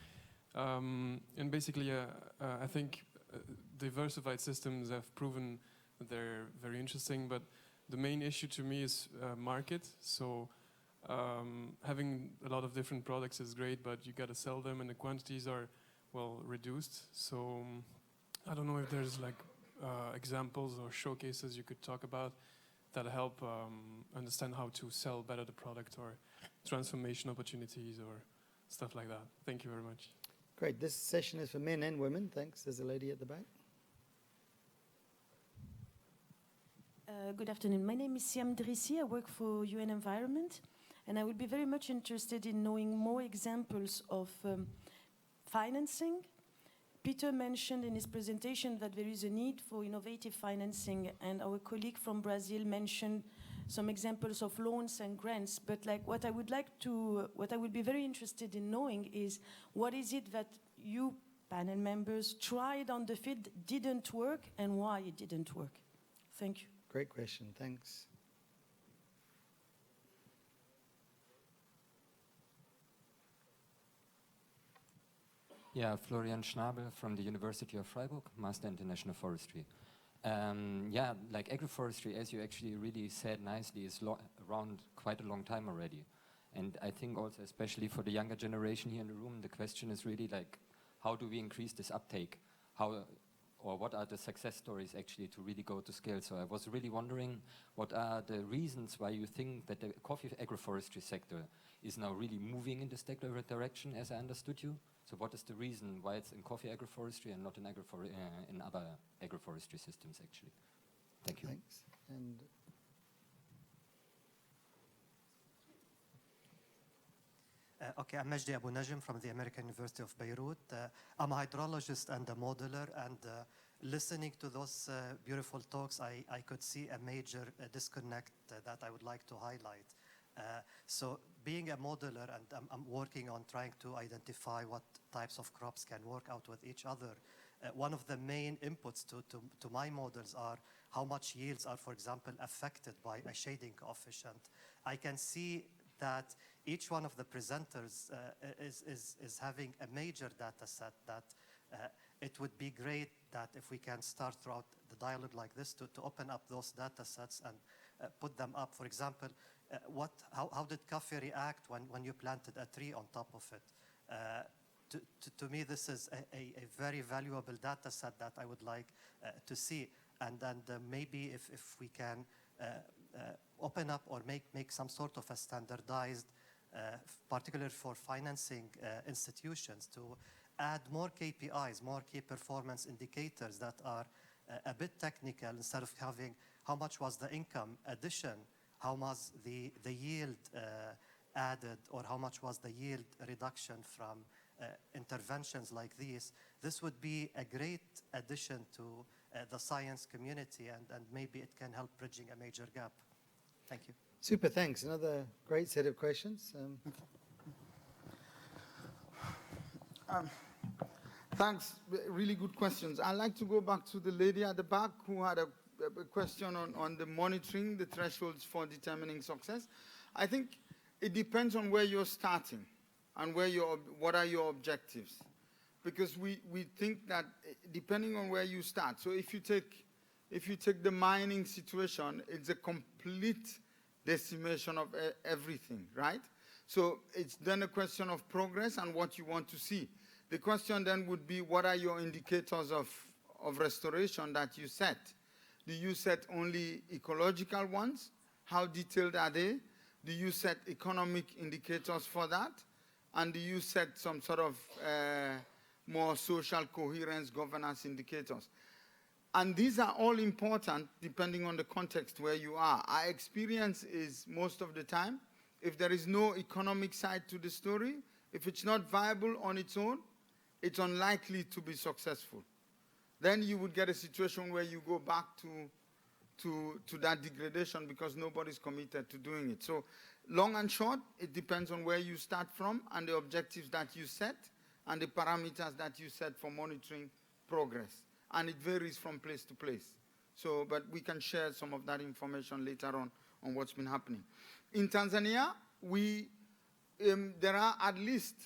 Speaker 12: And basically, I think diversified systems have proven that they're very interesting, but the main issue to me is market. So having a lot of different products is great, but you got to sell them, and the quantities are, well, reduced. So I don't know if there's like examples or showcases you could talk about that help understand how to sell better the product, or transformation opportunities or stuff like that. Thank you very much.
Speaker 1: Great. This session is for men and women. Thanks. There's a lady at the back.
Speaker 13: Good afternoon. My name is Siam Drissi. I work for UN Environment, and I would be very much interested in knowing more examples of financing. Peter mentioned in his presentation that there is a need for innovative financing, and our colleague from Brazil mentioned some examples of loans and grants. But like what I would be very interested in knowing is what is it that you panel members tried on the field, didn't work, and why it didn't work? Thank you.
Speaker 1: Great question. Thanks.
Speaker 14: Yeah, Florian Schnabel from the University of Freiburg, Master International Forestry. Yeah, like agroforestry, as you actually really said nicely, is around quite a long time already. And I think also, especially for the younger generation here in the room, the question is really like, how do we increase this uptake? How, or what are the success stories actually to really go to scale? So I was really wondering, what are the reasons why you think that the coffee agroforestry sector is now really moving in this direction, as I understood you? So what is the reason why it's in coffee agroforestry and not in other agroforestry systems, actually? Thank you.
Speaker 1: Thanks. And
Speaker 15: okay, I'm Majdi Abu Najm from the American University of Beirut. I'm a hydrologist and a modeler, and listening to those beautiful talks, I could see a major disconnect that I would like to highlight. So being a modeler, and I'm working on trying to identify what types of crops can work out with each other. One of the main inputs to my models are how much yields are, for example, affected by a shading coefficient. I can see that each one of the presenters is having a major data set that it would be great that if we can start throughout the dialogue like this to open up those data sets and put them up. For example, how did coffee react when you planted a tree on top of it? To me, this is a very valuable data set that I would like to see. And maybe if we can open up or make some sort of a standardized, particularly for financing institutions, to add more KPIs, more key performance indicators that are a bit technical, instead of having how much was the income addition, how much the yield added, or how much was the yield reduction from interventions like these. This would be a great addition to the science community, and maybe it can help bridging a major gap. Thank you.
Speaker 1: super, thanks. Another great set of questions.
Speaker 2: Thanks, really good questions. I'd like to go back to the lady at the back who had a question on the monitoring, the thresholds for determining success. I think it depends on where you're starting and what are your objectives. Because we think that depending on where you start, so if you take the mining situation, it's a complete decimation of everything, right? So it's then a question of progress and what you want to see. The question then would be, what are your indicators of restoration that you set? Do you set only ecological ones? How detailed are they? Do you set economic indicators for that? And do you set some sort of more social coherence, governance indicators? And these are all important depending on the context where you are. Our experience is most of the time, if there is no economic side to the story, if it's not viable on its own, it's unlikely to be successful. Then you would get a situation where you go back to that degradation because nobody's committed to doing it. So long and short, it depends on where you start from and the objectives that you set and the parameters that you set for monitoring progress. And it varies from place to place. So, but we can share some of that information later on what's been happening. In Tanzania, there are at least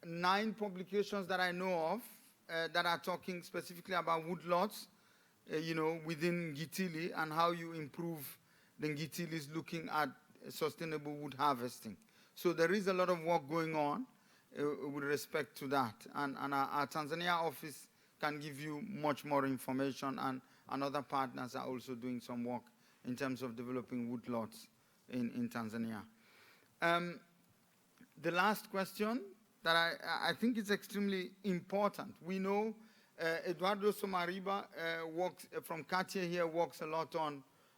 Speaker 2: 9 publications that I know of that are talking specifically about woodlots within Ngitili and how you improve the Ngitilis looking at sustainable wood harvesting. So there is a lot of work going on with respect to that. And our Tanzania office can give you much more information, and other partners are also doing some work in terms of developing woodlots in Tanzania. The last question that I think is extremely important. We know Eduardo Somariba works from Katia here, works a lot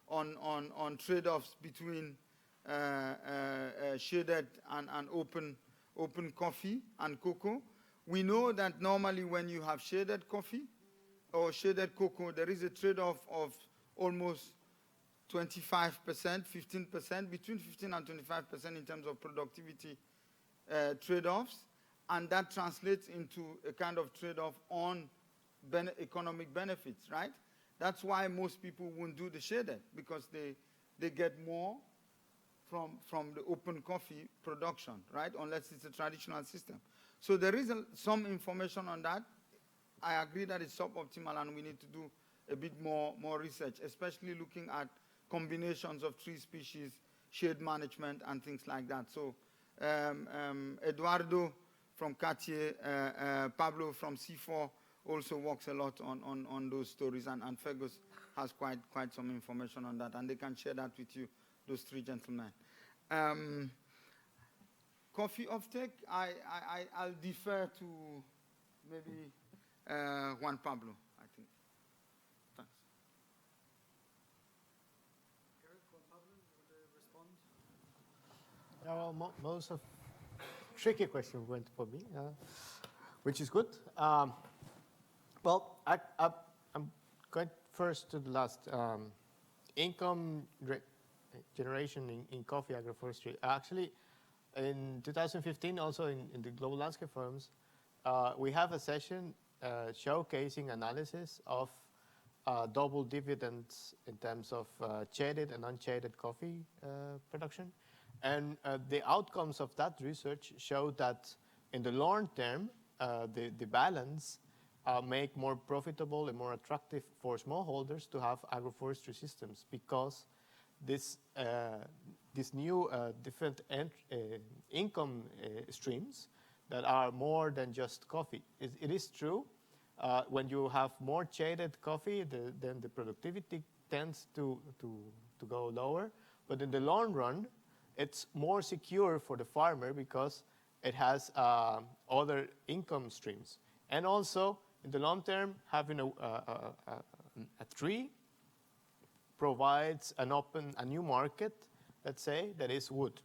Speaker 2: on trade-offs between shaded and open coffee and cocoa. We know that normally when you have shaded coffee or shaded cocoa, there is a trade-off of almost 25%, 15%, between 15 and 25% in terms of productivity trade-offs, and that translates into a kind of trade-off on economic benefits, right? That's why most people won't do the shaded, because they get more from the open coffee production, right? Unless it's a traditional system. So there is some information on that. I agree that it's suboptimal and we need to do a bit more research, especially looking at combinations of tree species, shade management, and things like that. So Eduardo from Cartier, Pablo from C4 also works a lot on those stories, and Fergus has quite some information on that, and they can share that with you, those three gentlemen. Coffee offtake, I'll defer to maybe Juan Pablo, I think. Thanks.
Speaker 1: Eric, Juan Pablo, you want to respond?
Speaker 5: Yeah, well, most of tricky question went for me, which is good. Well, I'm going first to the last. Income generation in coffee agroforestry. Actually, in 2015, also in the Global Landscape Forums, we have a session showcasing analysis of double dividends in terms of shaded and unshaded coffee production. And the outcomes of that research show that in the long term, the balance make more profitable and more attractive for smallholders to have agroforestry systems, because this new different income streams that are more than just coffee. It is true, when you have more shaded coffee, then the productivity tends to go lower. But in the long run, it's more secure for the farmer because it has other income streams. And also, in the long term, having a tree provides a new market, let's say, that is wood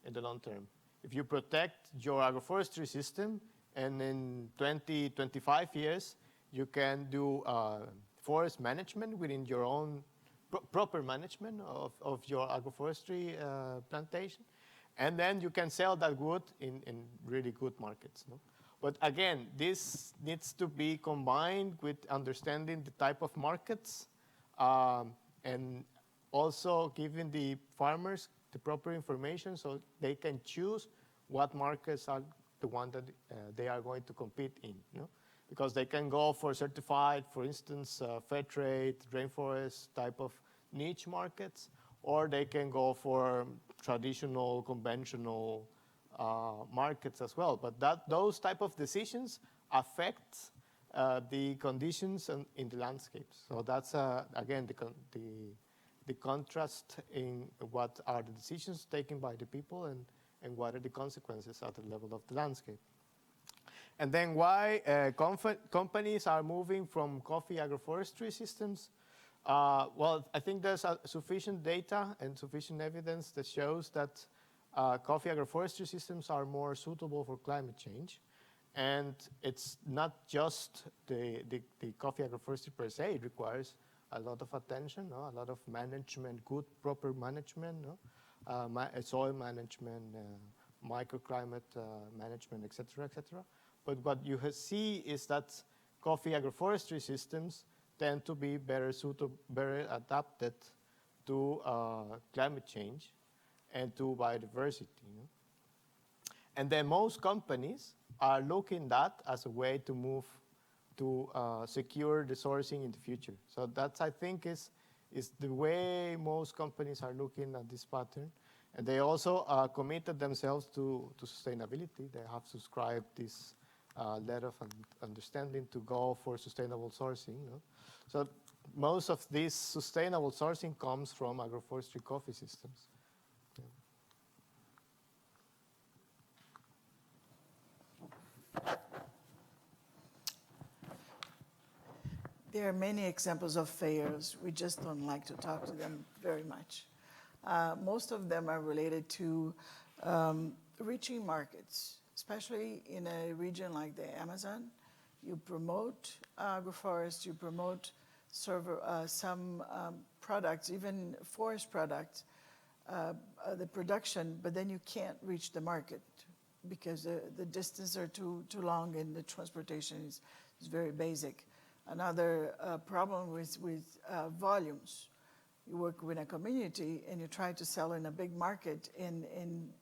Speaker 5: in the long term. If you protect your agroforestry system, and in 20, 25 years, you can do forest management within your own proper management of your agroforestry plantation, and then you can sell that wood in really good markets. No? But again, this needs to be combined with understanding the type of markets, and also giving the farmers the proper information so they can choose what markets are the one that they are going to compete in. You know? Because they can go for certified, for instance, fair trade, rainforest type of niche markets, or they can go for traditional, conventional markets as well. But those type of decisions affect the conditions in the landscapes. So that's, again, the contrast in what are the decisions taken by the people and what are the consequences at the level of the landscape. And then why companies are moving from coffee agroforestry systems. Well, I think there's sufficient data and sufficient evidence that shows that coffee agroforestry systems are more suitable for climate change. And it's not just the coffee agroforestry per se. It requires a lot of attention, no? A lot of management, good, proper management, no? Soil management, microclimate management, et cetera, et cetera. But what you see is that coffee agroforestry systems tend to be better adapted to climate change and to biodiversity. You know? And then most companies are looking at that as a way to to secure the sourcing in the future. So that's, I think, is the way most companies are looking at this pattern. And they also committed themselves to sustainability. They have subscribed this letter of understanding to go for sustainable sourcing. No? So most of this sustainable sourcing comes from agroforestry coffee systems.
Speaker 3: There are many examples of failures. We just don't like to talk to them very much. Most of them are related to reaching markets, especially in a region like the Amazon. You promote agroforest, you promote some products, even forest products, the production, but then you can't reach the market because the distances are too long and the transportation is very basic. Another problem with volumes. You work with a community and you try to sell in a big market and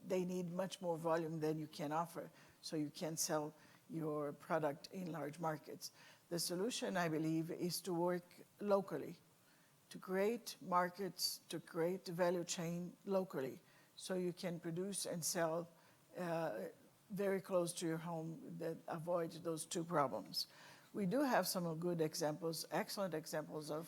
Speaker 3: they need much more volume than you can offer, so you can't sell your product in large markets. The solution, I believe, is to work locally, to create markets, to create the value chain locally, so you can produce and sell very close to your home that avoids those two problems. We do have some good examples, excellent examples of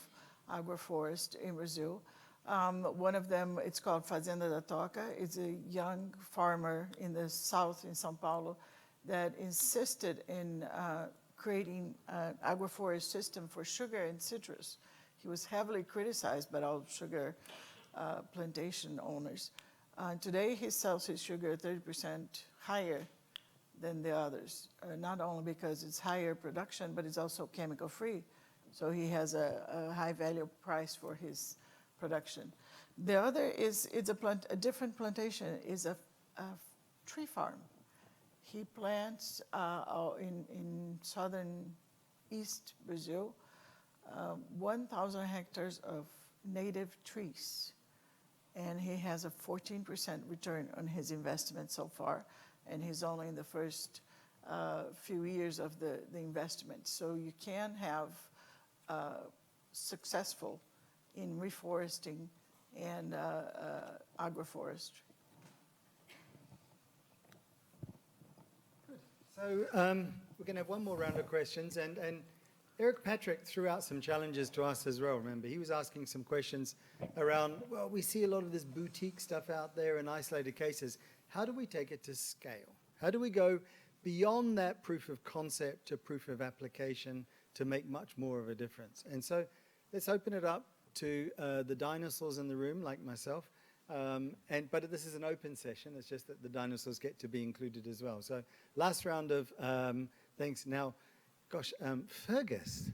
Speaker 3: agroforest in Brazil. One of them, it's called Fazenda da Toca. It's a young farmer in the south in São Paulo that insisted in creating an agroforest system for sugar and citrus. He was heavily criticized by all sugar plantation owners. Today, he sells his sugar 30% higher than the others, not only because it's higher production, but it's also chemical-free. So he has a high value price for his production. The other is a different plantation, is a tree farm. He plants in southern East Brazil 1,000 hectares of native trees. And he has a 14% return on his investment so far. And he's only in the first few years of the investment. So you can have successful in reforesting and agroforestry.
Speaker 1: So we're going to have one more round of questions. And Eric Patrick threw out some challenges to us as well, remember. He was asking some questions around, well, we see a lot of this boutique stuff out there in isolated cases. How do we take it to scale? How do we go beyond that proof of concept to proof of application to make much more of a difference? And so let's open it up to the dinosaurs in the room, like myself. But this is an open session. It's just that the dinosaurs get to be included as well. So last round of thanks. Now, gosh, Fergus.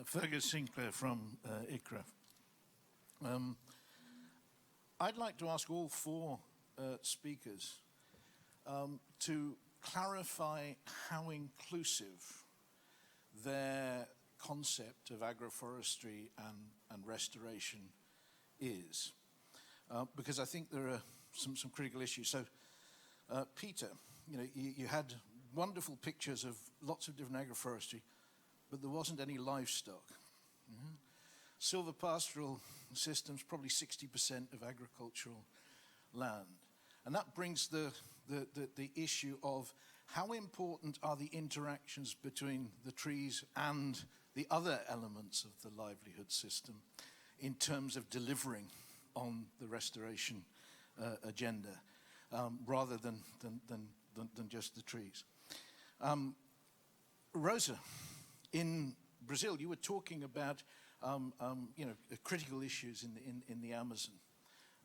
Speaker 16: Fergus Sinclair from ICRA. I'd like to ask all four speakers to clarify how inclusive their concept of agroforestry and restoration is. Because I think there are some critical issues. So, Peter, you had wonderful pictures of lots of different agroforestry, but there wasn't any livestock. Mm-hmm. Silvopastoral systems, probably 60% of agricultural land. And that brings the issue of how important are the interactions between the trees and the other elements of the livelihood system in terms of delivering on the restoration agenda, rather than just the trees. Rosa, in Brazil, you were talking about critical issues in the Amazon,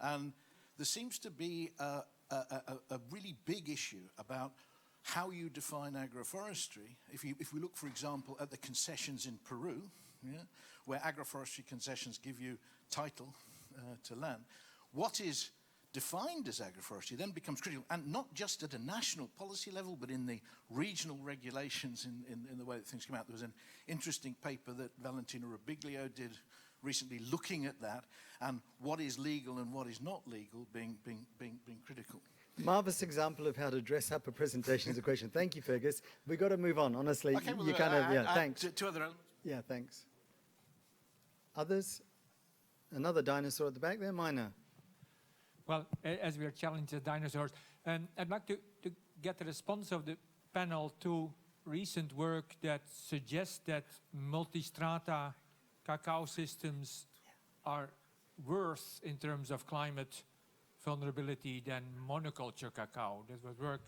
Speaker 16: and there seems to be a really big issue about how you define agroforestry. If we look, for example, at the concessions in Peru, where agroforestry concessions give you title to land, what is defined as agroforestry then becomes critical, and not just at a national policy level, but in the regional regulations in the way that things come out. There was an interesting paper that Valentino Robiglio did recently looking at that, and what is legal and what is not legal being critical.
Speaker 1: Marvelous example of how to dress up a presentation as a question. Thank you, Fergus. We've got to move on, honestly.
Speaker 16: Okay, well,
Speaker 1: you kind of, yeah, thanks.
Speaker 16: Two other elements.
Speaker 1: Yeah, thanks. Others? Another dinosaur at the back there, Minor.
Speaker 17: Well, as we are challenged as dinosaurs, I'd like to get the response of the panel to recent work that suggests that multi-strata cacao systems are worse in terms of climate vulnerability than monoculture cacao. There was work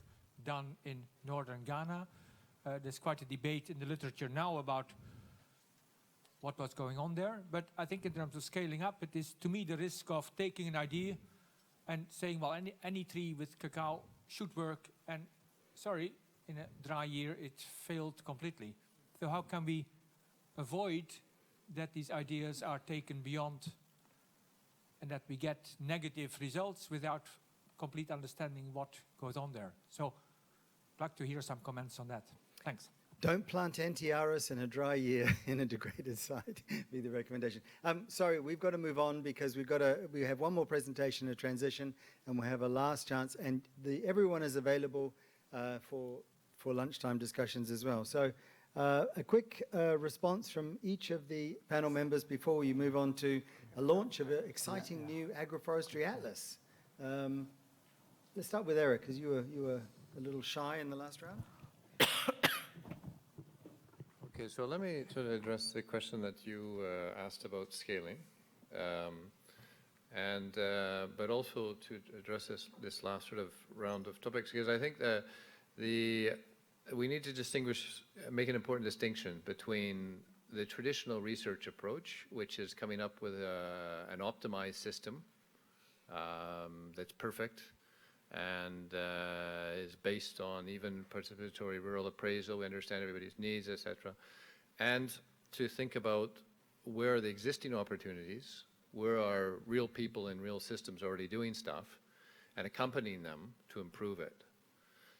Speaker 17: done in northern Ghana. There's quite a debate in the literature now about what was going on there. But I think in terms of scaling up, it is, to me, the risk of taking an idea and saying, well, any tree with cacao should work, and sorry, in a dry year, it failed completely. So how can we avoid that these ideas are taken beyond and that we get negative results without complete understanding what goes on there? So I'd like to hear some comments on that. Thanks.
Speaker 1: Don't plant antiaris in a dry year in a degraded site, be the recommendation. Sorry, we've got to move on because we have one more presentation, a transition, and we'll have a last chance. And everyone is available for lunchtime discussions as well. So a quick response from each of the panel members before we move on to a launch of an exciting new agroforestry atlas. Let's start with Eric, because you were a little shy in the last round.
Speaker 4: Okay, so let me sort of address the question that you asked about scaling, but also to address this last sort of round of topics, because I think that we need to make an important distinction between the traditional research approach, which is coming up with an optimized system that's perfect, and is based on even participatory rural appraisal. We understand everybody's needs, etc. And to think about where are the existing opportunities, where are real people and real systems already doing stuff, and accompanying them to improve it.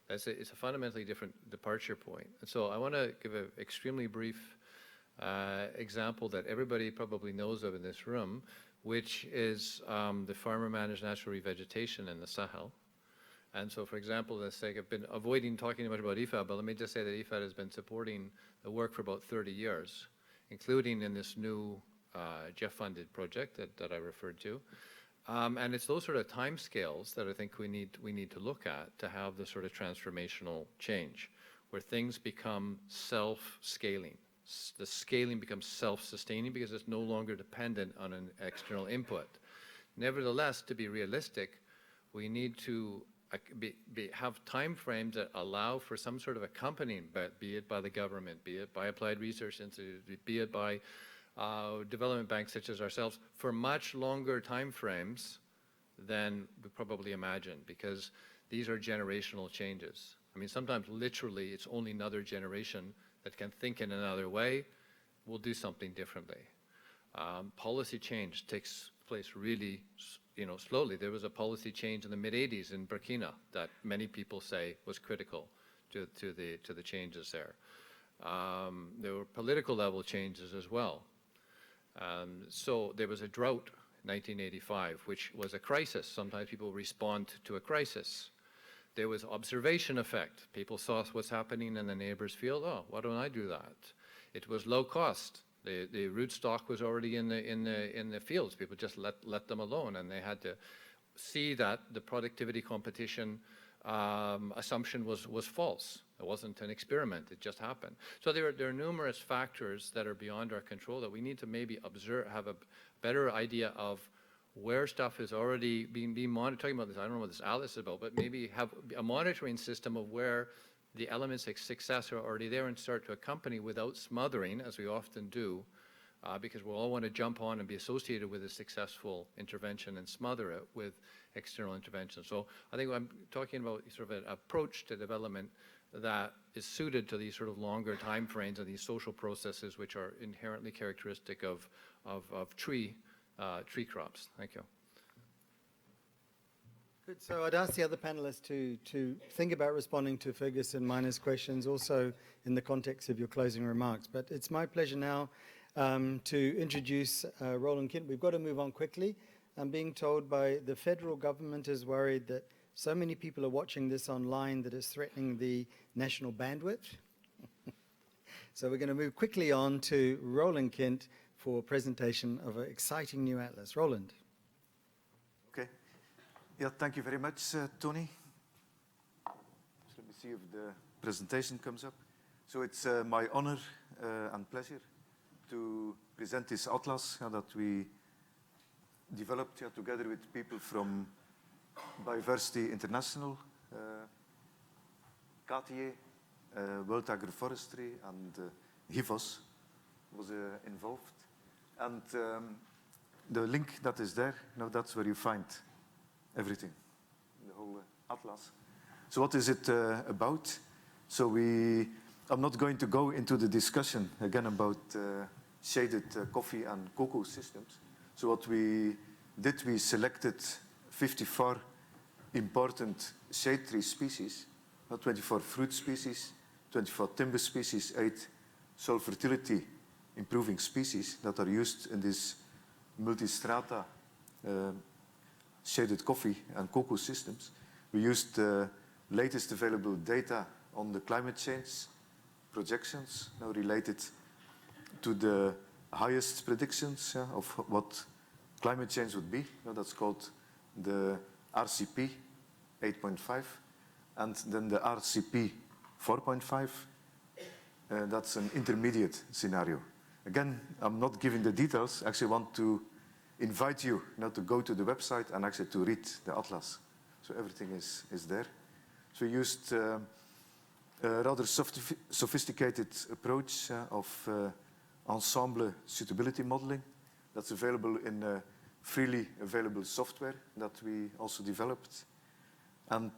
Speaker 4: It's a fundamentally different departure point. And so I want to give an extremely brief example that everybody probably knows of in this room, which is the farmer-managed natural revegetation in the Sahel. And so, for example, let's say I've been avoiding talking much about IFAD, but let me just say that IFAD has been supporting the work for about 30 years, including in this new Jeff-funded project that I referred to. And it's those sort of timescales that I think we need to look at to have this sort of transformational change, where things become self-scaling. The scaling becomes self-sustaining because it's no longer dependent on an external input. Nevertheless, to be realistic, we need to have time frames that allow for some sort of accompanying, be it by the government, be it by applied research institutes, be it by development banks such as ourselves, for much longer time frames than we probably imagine, because these are generational changes. I mean, sometimes literally it's only another generation that can think in another way, will do something differently. Policy change takes place really slowly. There was a policy change in the mid-'80s in Burkina that many people say was critical to the changes there. There were political level changes as well. So there was a drought in 1985, which was a crisis. Sometimes people respond to a crisis. There was observation effect. People saw what's happening in the neighbor's field. Oh, why don't I do that? It was low cost. The rootstock was already in the fields. People just let them alone, and they had to see that the productivity competition assumption was false. It wasn't an experiment. It just happened. So there are numerous factors that are beyond our control that we need to maybe observe, have a better idea of where stuff is already being monitored. Talking about this, I don't know what this atlas is about, but maybe have a monitoring system of where the elements of success are already there and start to accompany without smothering, as we often do, because we all want to jump on and be associated with a successful intervention and smother it with external intervention. So I think I'm talking about sort of an approach to development that is suited to these sort of longer time frames and these social processes which are inherently characteristic of tree crops. Thank you.
Speaker 1: Good. So I'd ask the other panelists to think about responding to Fergus and Minar's questions, also in the context of your closing remarks. But it's my pleasure now to introduce Roland Kint. We've got to move on quickly. I'm being told by the federal government is worried that So many people are watching this online that it's threatening the national bandwidth. So we're going to move quickly on to Roland Kent for a presentation of an exciting new atlas. Roland.
Speaker 18: Okay. Yeah, thank you very much, Tony. So let me see if the presentation comes up. So it's my honor and pleasure to present this atlas that we developed together with people from Biodiversity International, KTE, World Agroforestry, and HIVOS was involved. And the link that is there, that's where you find everything, the whole atlas. So what is it about? So I'm not going to go into the discussion again about shaded coffee and cocoa systems. So what we did, we selected 54 important shade tree species, 24 fruit species, 24 timber species, 8 soil fertility improving species that are used in this multistrata shaded coffee and cocoa systems. We used the latest available data on the climate change projections, now related to the highest predictions of what climate change would be. That's called the RCP 8.5, and then the RCP 4.5. That's an intermediate scenario. Again, I'm not giving the details. I actually want to invite you now to go to the website and actually to read the atlas. So everything is there. So we used a rather sophisticated approach of ensemble suitability modeling that's available in freely available software that we also developed. And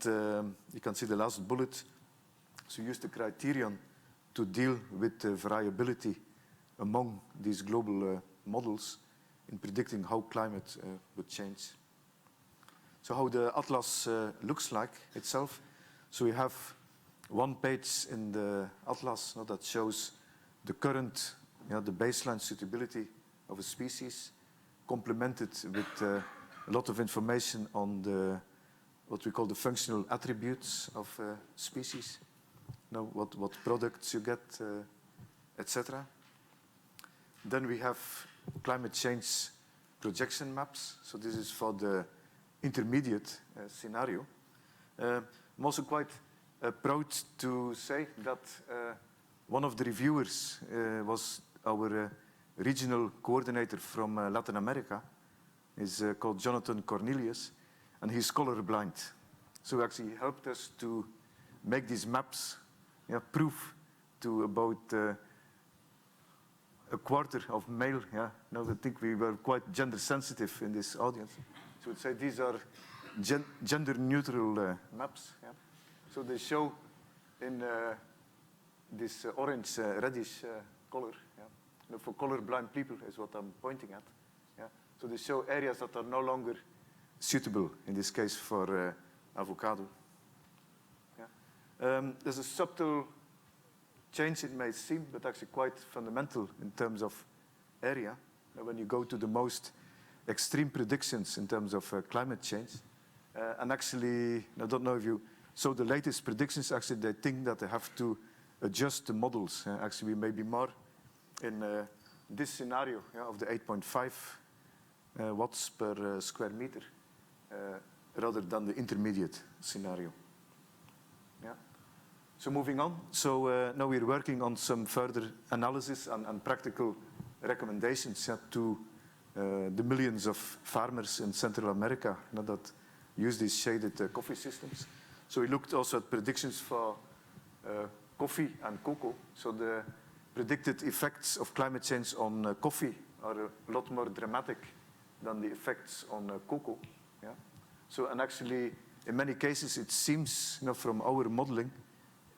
Speaker 18: you can see the last bullet. So we used the criterion to deal with the variability among these global models in predicting how climate would change. So how the atlas looks like itself. So we have one page in the atlas that shows the current, the baseline suitability of a species, complemented with a lot of information on what we call the functional attributes of species. What products you get, etc. Then we have climate change projection maps. So this is for the intermediate scenario. I'm also quite proud to say that one of the reviewers was our regional coordinator from Latin America. He's called Jonathan Cornelius, and he's colorblind. So he actually helped us to make these maps proof to about a quarter of male. Now I think we were quite gender sensitive in this audience. So we'd say these are gender neutral maps. So they show in this orange reddish color. For colorblind people is what I'm pointing at. So they show areas that are no longer suitable, in this case for avocado. There's a subtle change, it may seem, but actually quite fundamental in terms of area. When you go to the most extreme predictions in terms of climate change, and actually, I don't know if you saw the latest predictions, actually they think that they have to adjust the models. Actually, we may be more in this scenario of the 8.5 watts per square meter, rather than the intermediate scenario. So moving on. So now we're working on some further analysis and practical recommendations to the millions of farmers in Central America that use these shaded coffee systems. So we looked also at predictions for coffee and cocoa. So the predicted effects of climate change on coffee are a lot more dramatic than the effects on cocoa. So, and actually, in many cases, it seems from our modeling,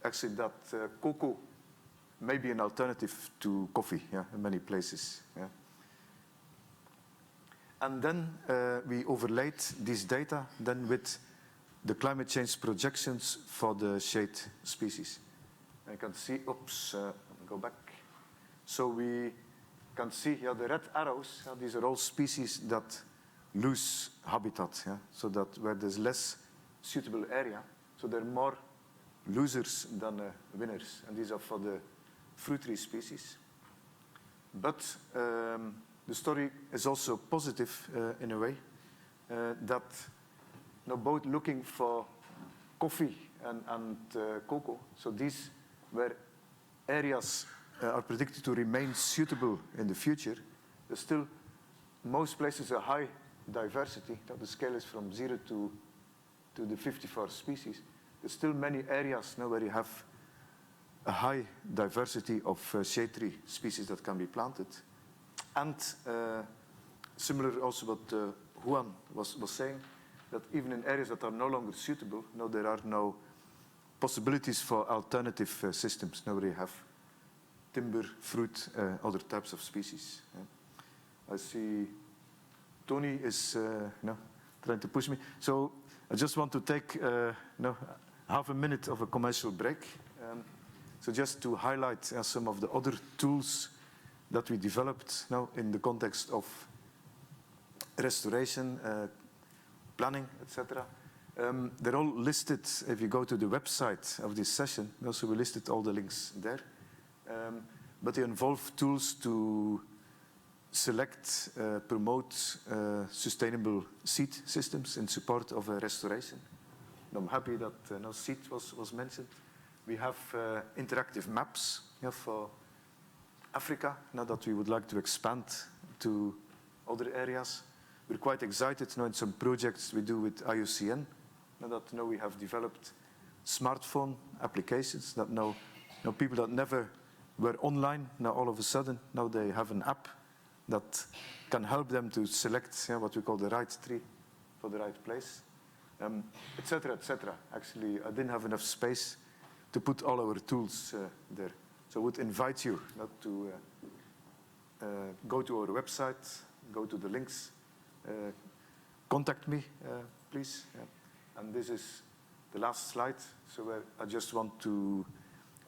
Speaker 18: actually that cocoa may be an alternative to coffee in many places. And then we overlaid this data then with the climate change projections for the shade species. I can see, go back. So we can see here the red arrows. These are all species that lose habitat. So that where there's less suitable area. So there are more losers than winners, and these are for the fruit tree species. But the story is also positive in a way, that both looking for coffee and cocoa, so these were areas are predicted to remain suitable in the future. There's still, most places, a high diversity. The scale is from 0 to the 54 species. There's still many areas now where you have a high diversity of shade tree species that can be planted. And similar also what Juan was saying, that even in areas that are no longer suitable, now there are no possibilities for alternative systems. Now we have timber, fruit, other types of species. I see Tony is trying to push me. So I just want to take half a minute of a commercial break. So just to highlight some of the other tools that we developed now in the context of restoration, planning, etc. They're all listed if you go to the website of this session. Also, we listed all the links there. But they involve tools to select, promote sustainable seed systems in support of restoration. And I'm happy that seed was mentioned. We have interactive maps for Africa, now that we would like to expand to other areas. We're quite excited now in some projects we do with IUCN, now that we have developed smartphone applications that now people that never were online, now all of a sudden, now they have an app that can help them to select what we call the right tree for the right place, etc., etc. Actually, I didn't have enough space to put all our tools there. So I would invite you to go to our website, go to the links, contact me, please. And this is the last slide. So I just want to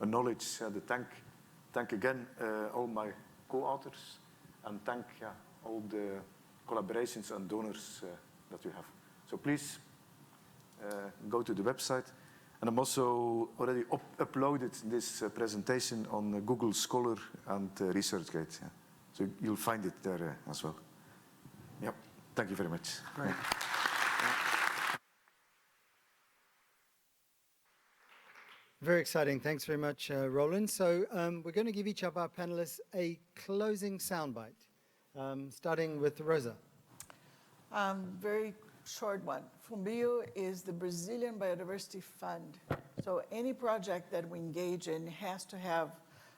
Speaker 18: acknowledge thank again all my co-authors, and thank all the collaborations and donors that we have. So please go to the website. And I'm also already uploaded this presentation on Google Scholar and ResearchGate. So you'll find it there as well. Yep. Thank you very much.
Speaker 1: Great. Very exciting. Thanks very much, Roland. So we're going to give each of our panelists a closing soundbite, starting with Rosa.
Speaker 3: Very short one. FUNBIO is the Brazilian Biodiversity Fund. So any project that we engage in has to have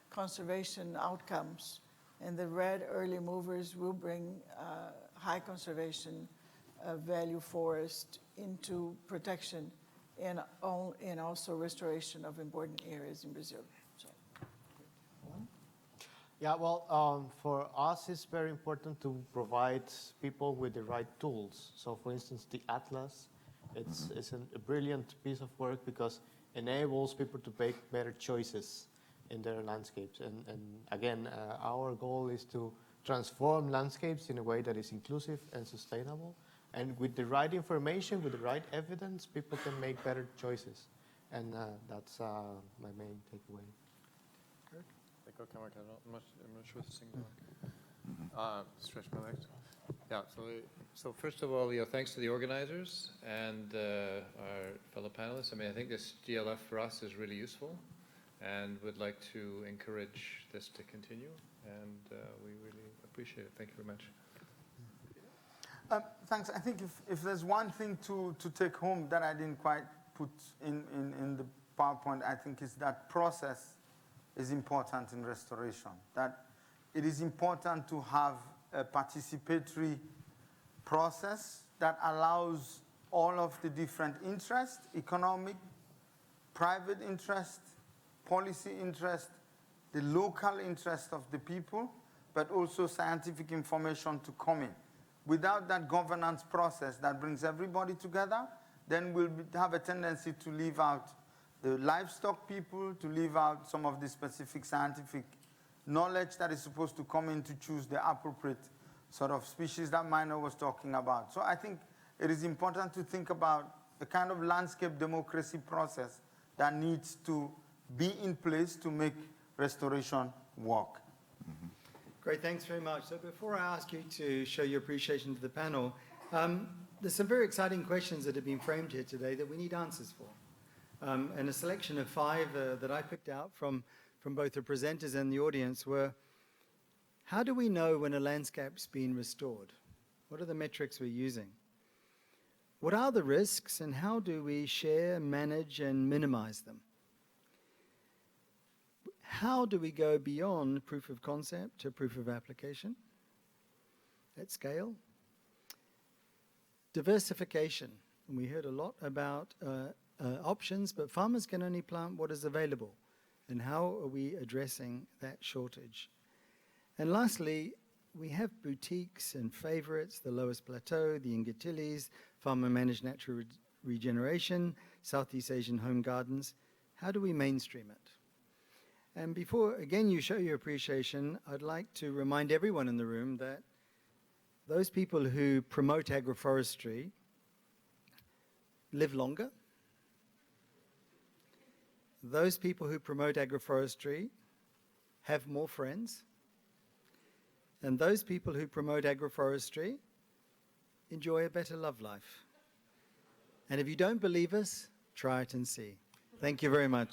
Speaker 3: conservation outcomes. And the red early movers will bring high conservation value forest into protection and also restoration of important areas in Brazil. So.
Speaker 5: Yeah, well, for us, it's very important to provide people with the right tools. So, for instance, the Atlas, it's a brilliant piece of work because it enables people to make better choices in their landscapes. And again, our goal is to transform landscapes in a way that is inclusive and sustainable. And with the right information, with the right evidence, people can make better choices. And that's my main takeaway.
Speaker 4: I'm not sure the thing. Stretch my legs. Yeah. So first of all, thanks to the organizers and our fellow panelists. I mean, I think this DLF for us is really useful, and would like to encourage this to continue. And we really appreciate it. Thank you very much.
Speaker 2: Thanks. I think if there's one thing to take home that I didn't quite put in the PowerPoint, I think is that process is important in restoration. That it is important to have a participatory process that allows all of the different interests, economic, private interest, policy interest, the local interest of the people, but also scientific information to come in. Without that governance process that brings everybody together, then we'll have a tendency to leave out the livestock people, to leave out some of the specific scientific knowledge that is supposed to come in to choose the appropriate sort of species that Minor was talking about. So I think it is important to think about a kind of landscape democracy process that needs to be in place to make restoration work.
Speaker 1: Great, thanks very much. So before I ask you to show your appreciation to the panel, there's some very exciting questions that have been framed here today that we need answers for. And a selection of 5 that I picked out from both the presenters and the audience were, how do we know when a landscape's been restored? What are the metrics we're using? What are the risks and how do we share, manage, and minimize them? How do we go beyond proof of concept to proof of application at scale? Diversification. And we heard a lot about options, but farmers can only plant what is available. And how are we addressing that shortage? And lastly, we have boutiques and favorites, the Lowest Plateau, the Ingatilis, farmer-managed natural regeneration, Southeast Asian home gardens. How do we mainstream it? And before, again, you show your appreciation, I'd like to remind everyone in the room that those people who promote agroforestry live longer. Those people who promote agroforestry have more friends. And those people who promote agroforestry enjoy a better love life. And if you don't believe us, try it and see. Thank you very much.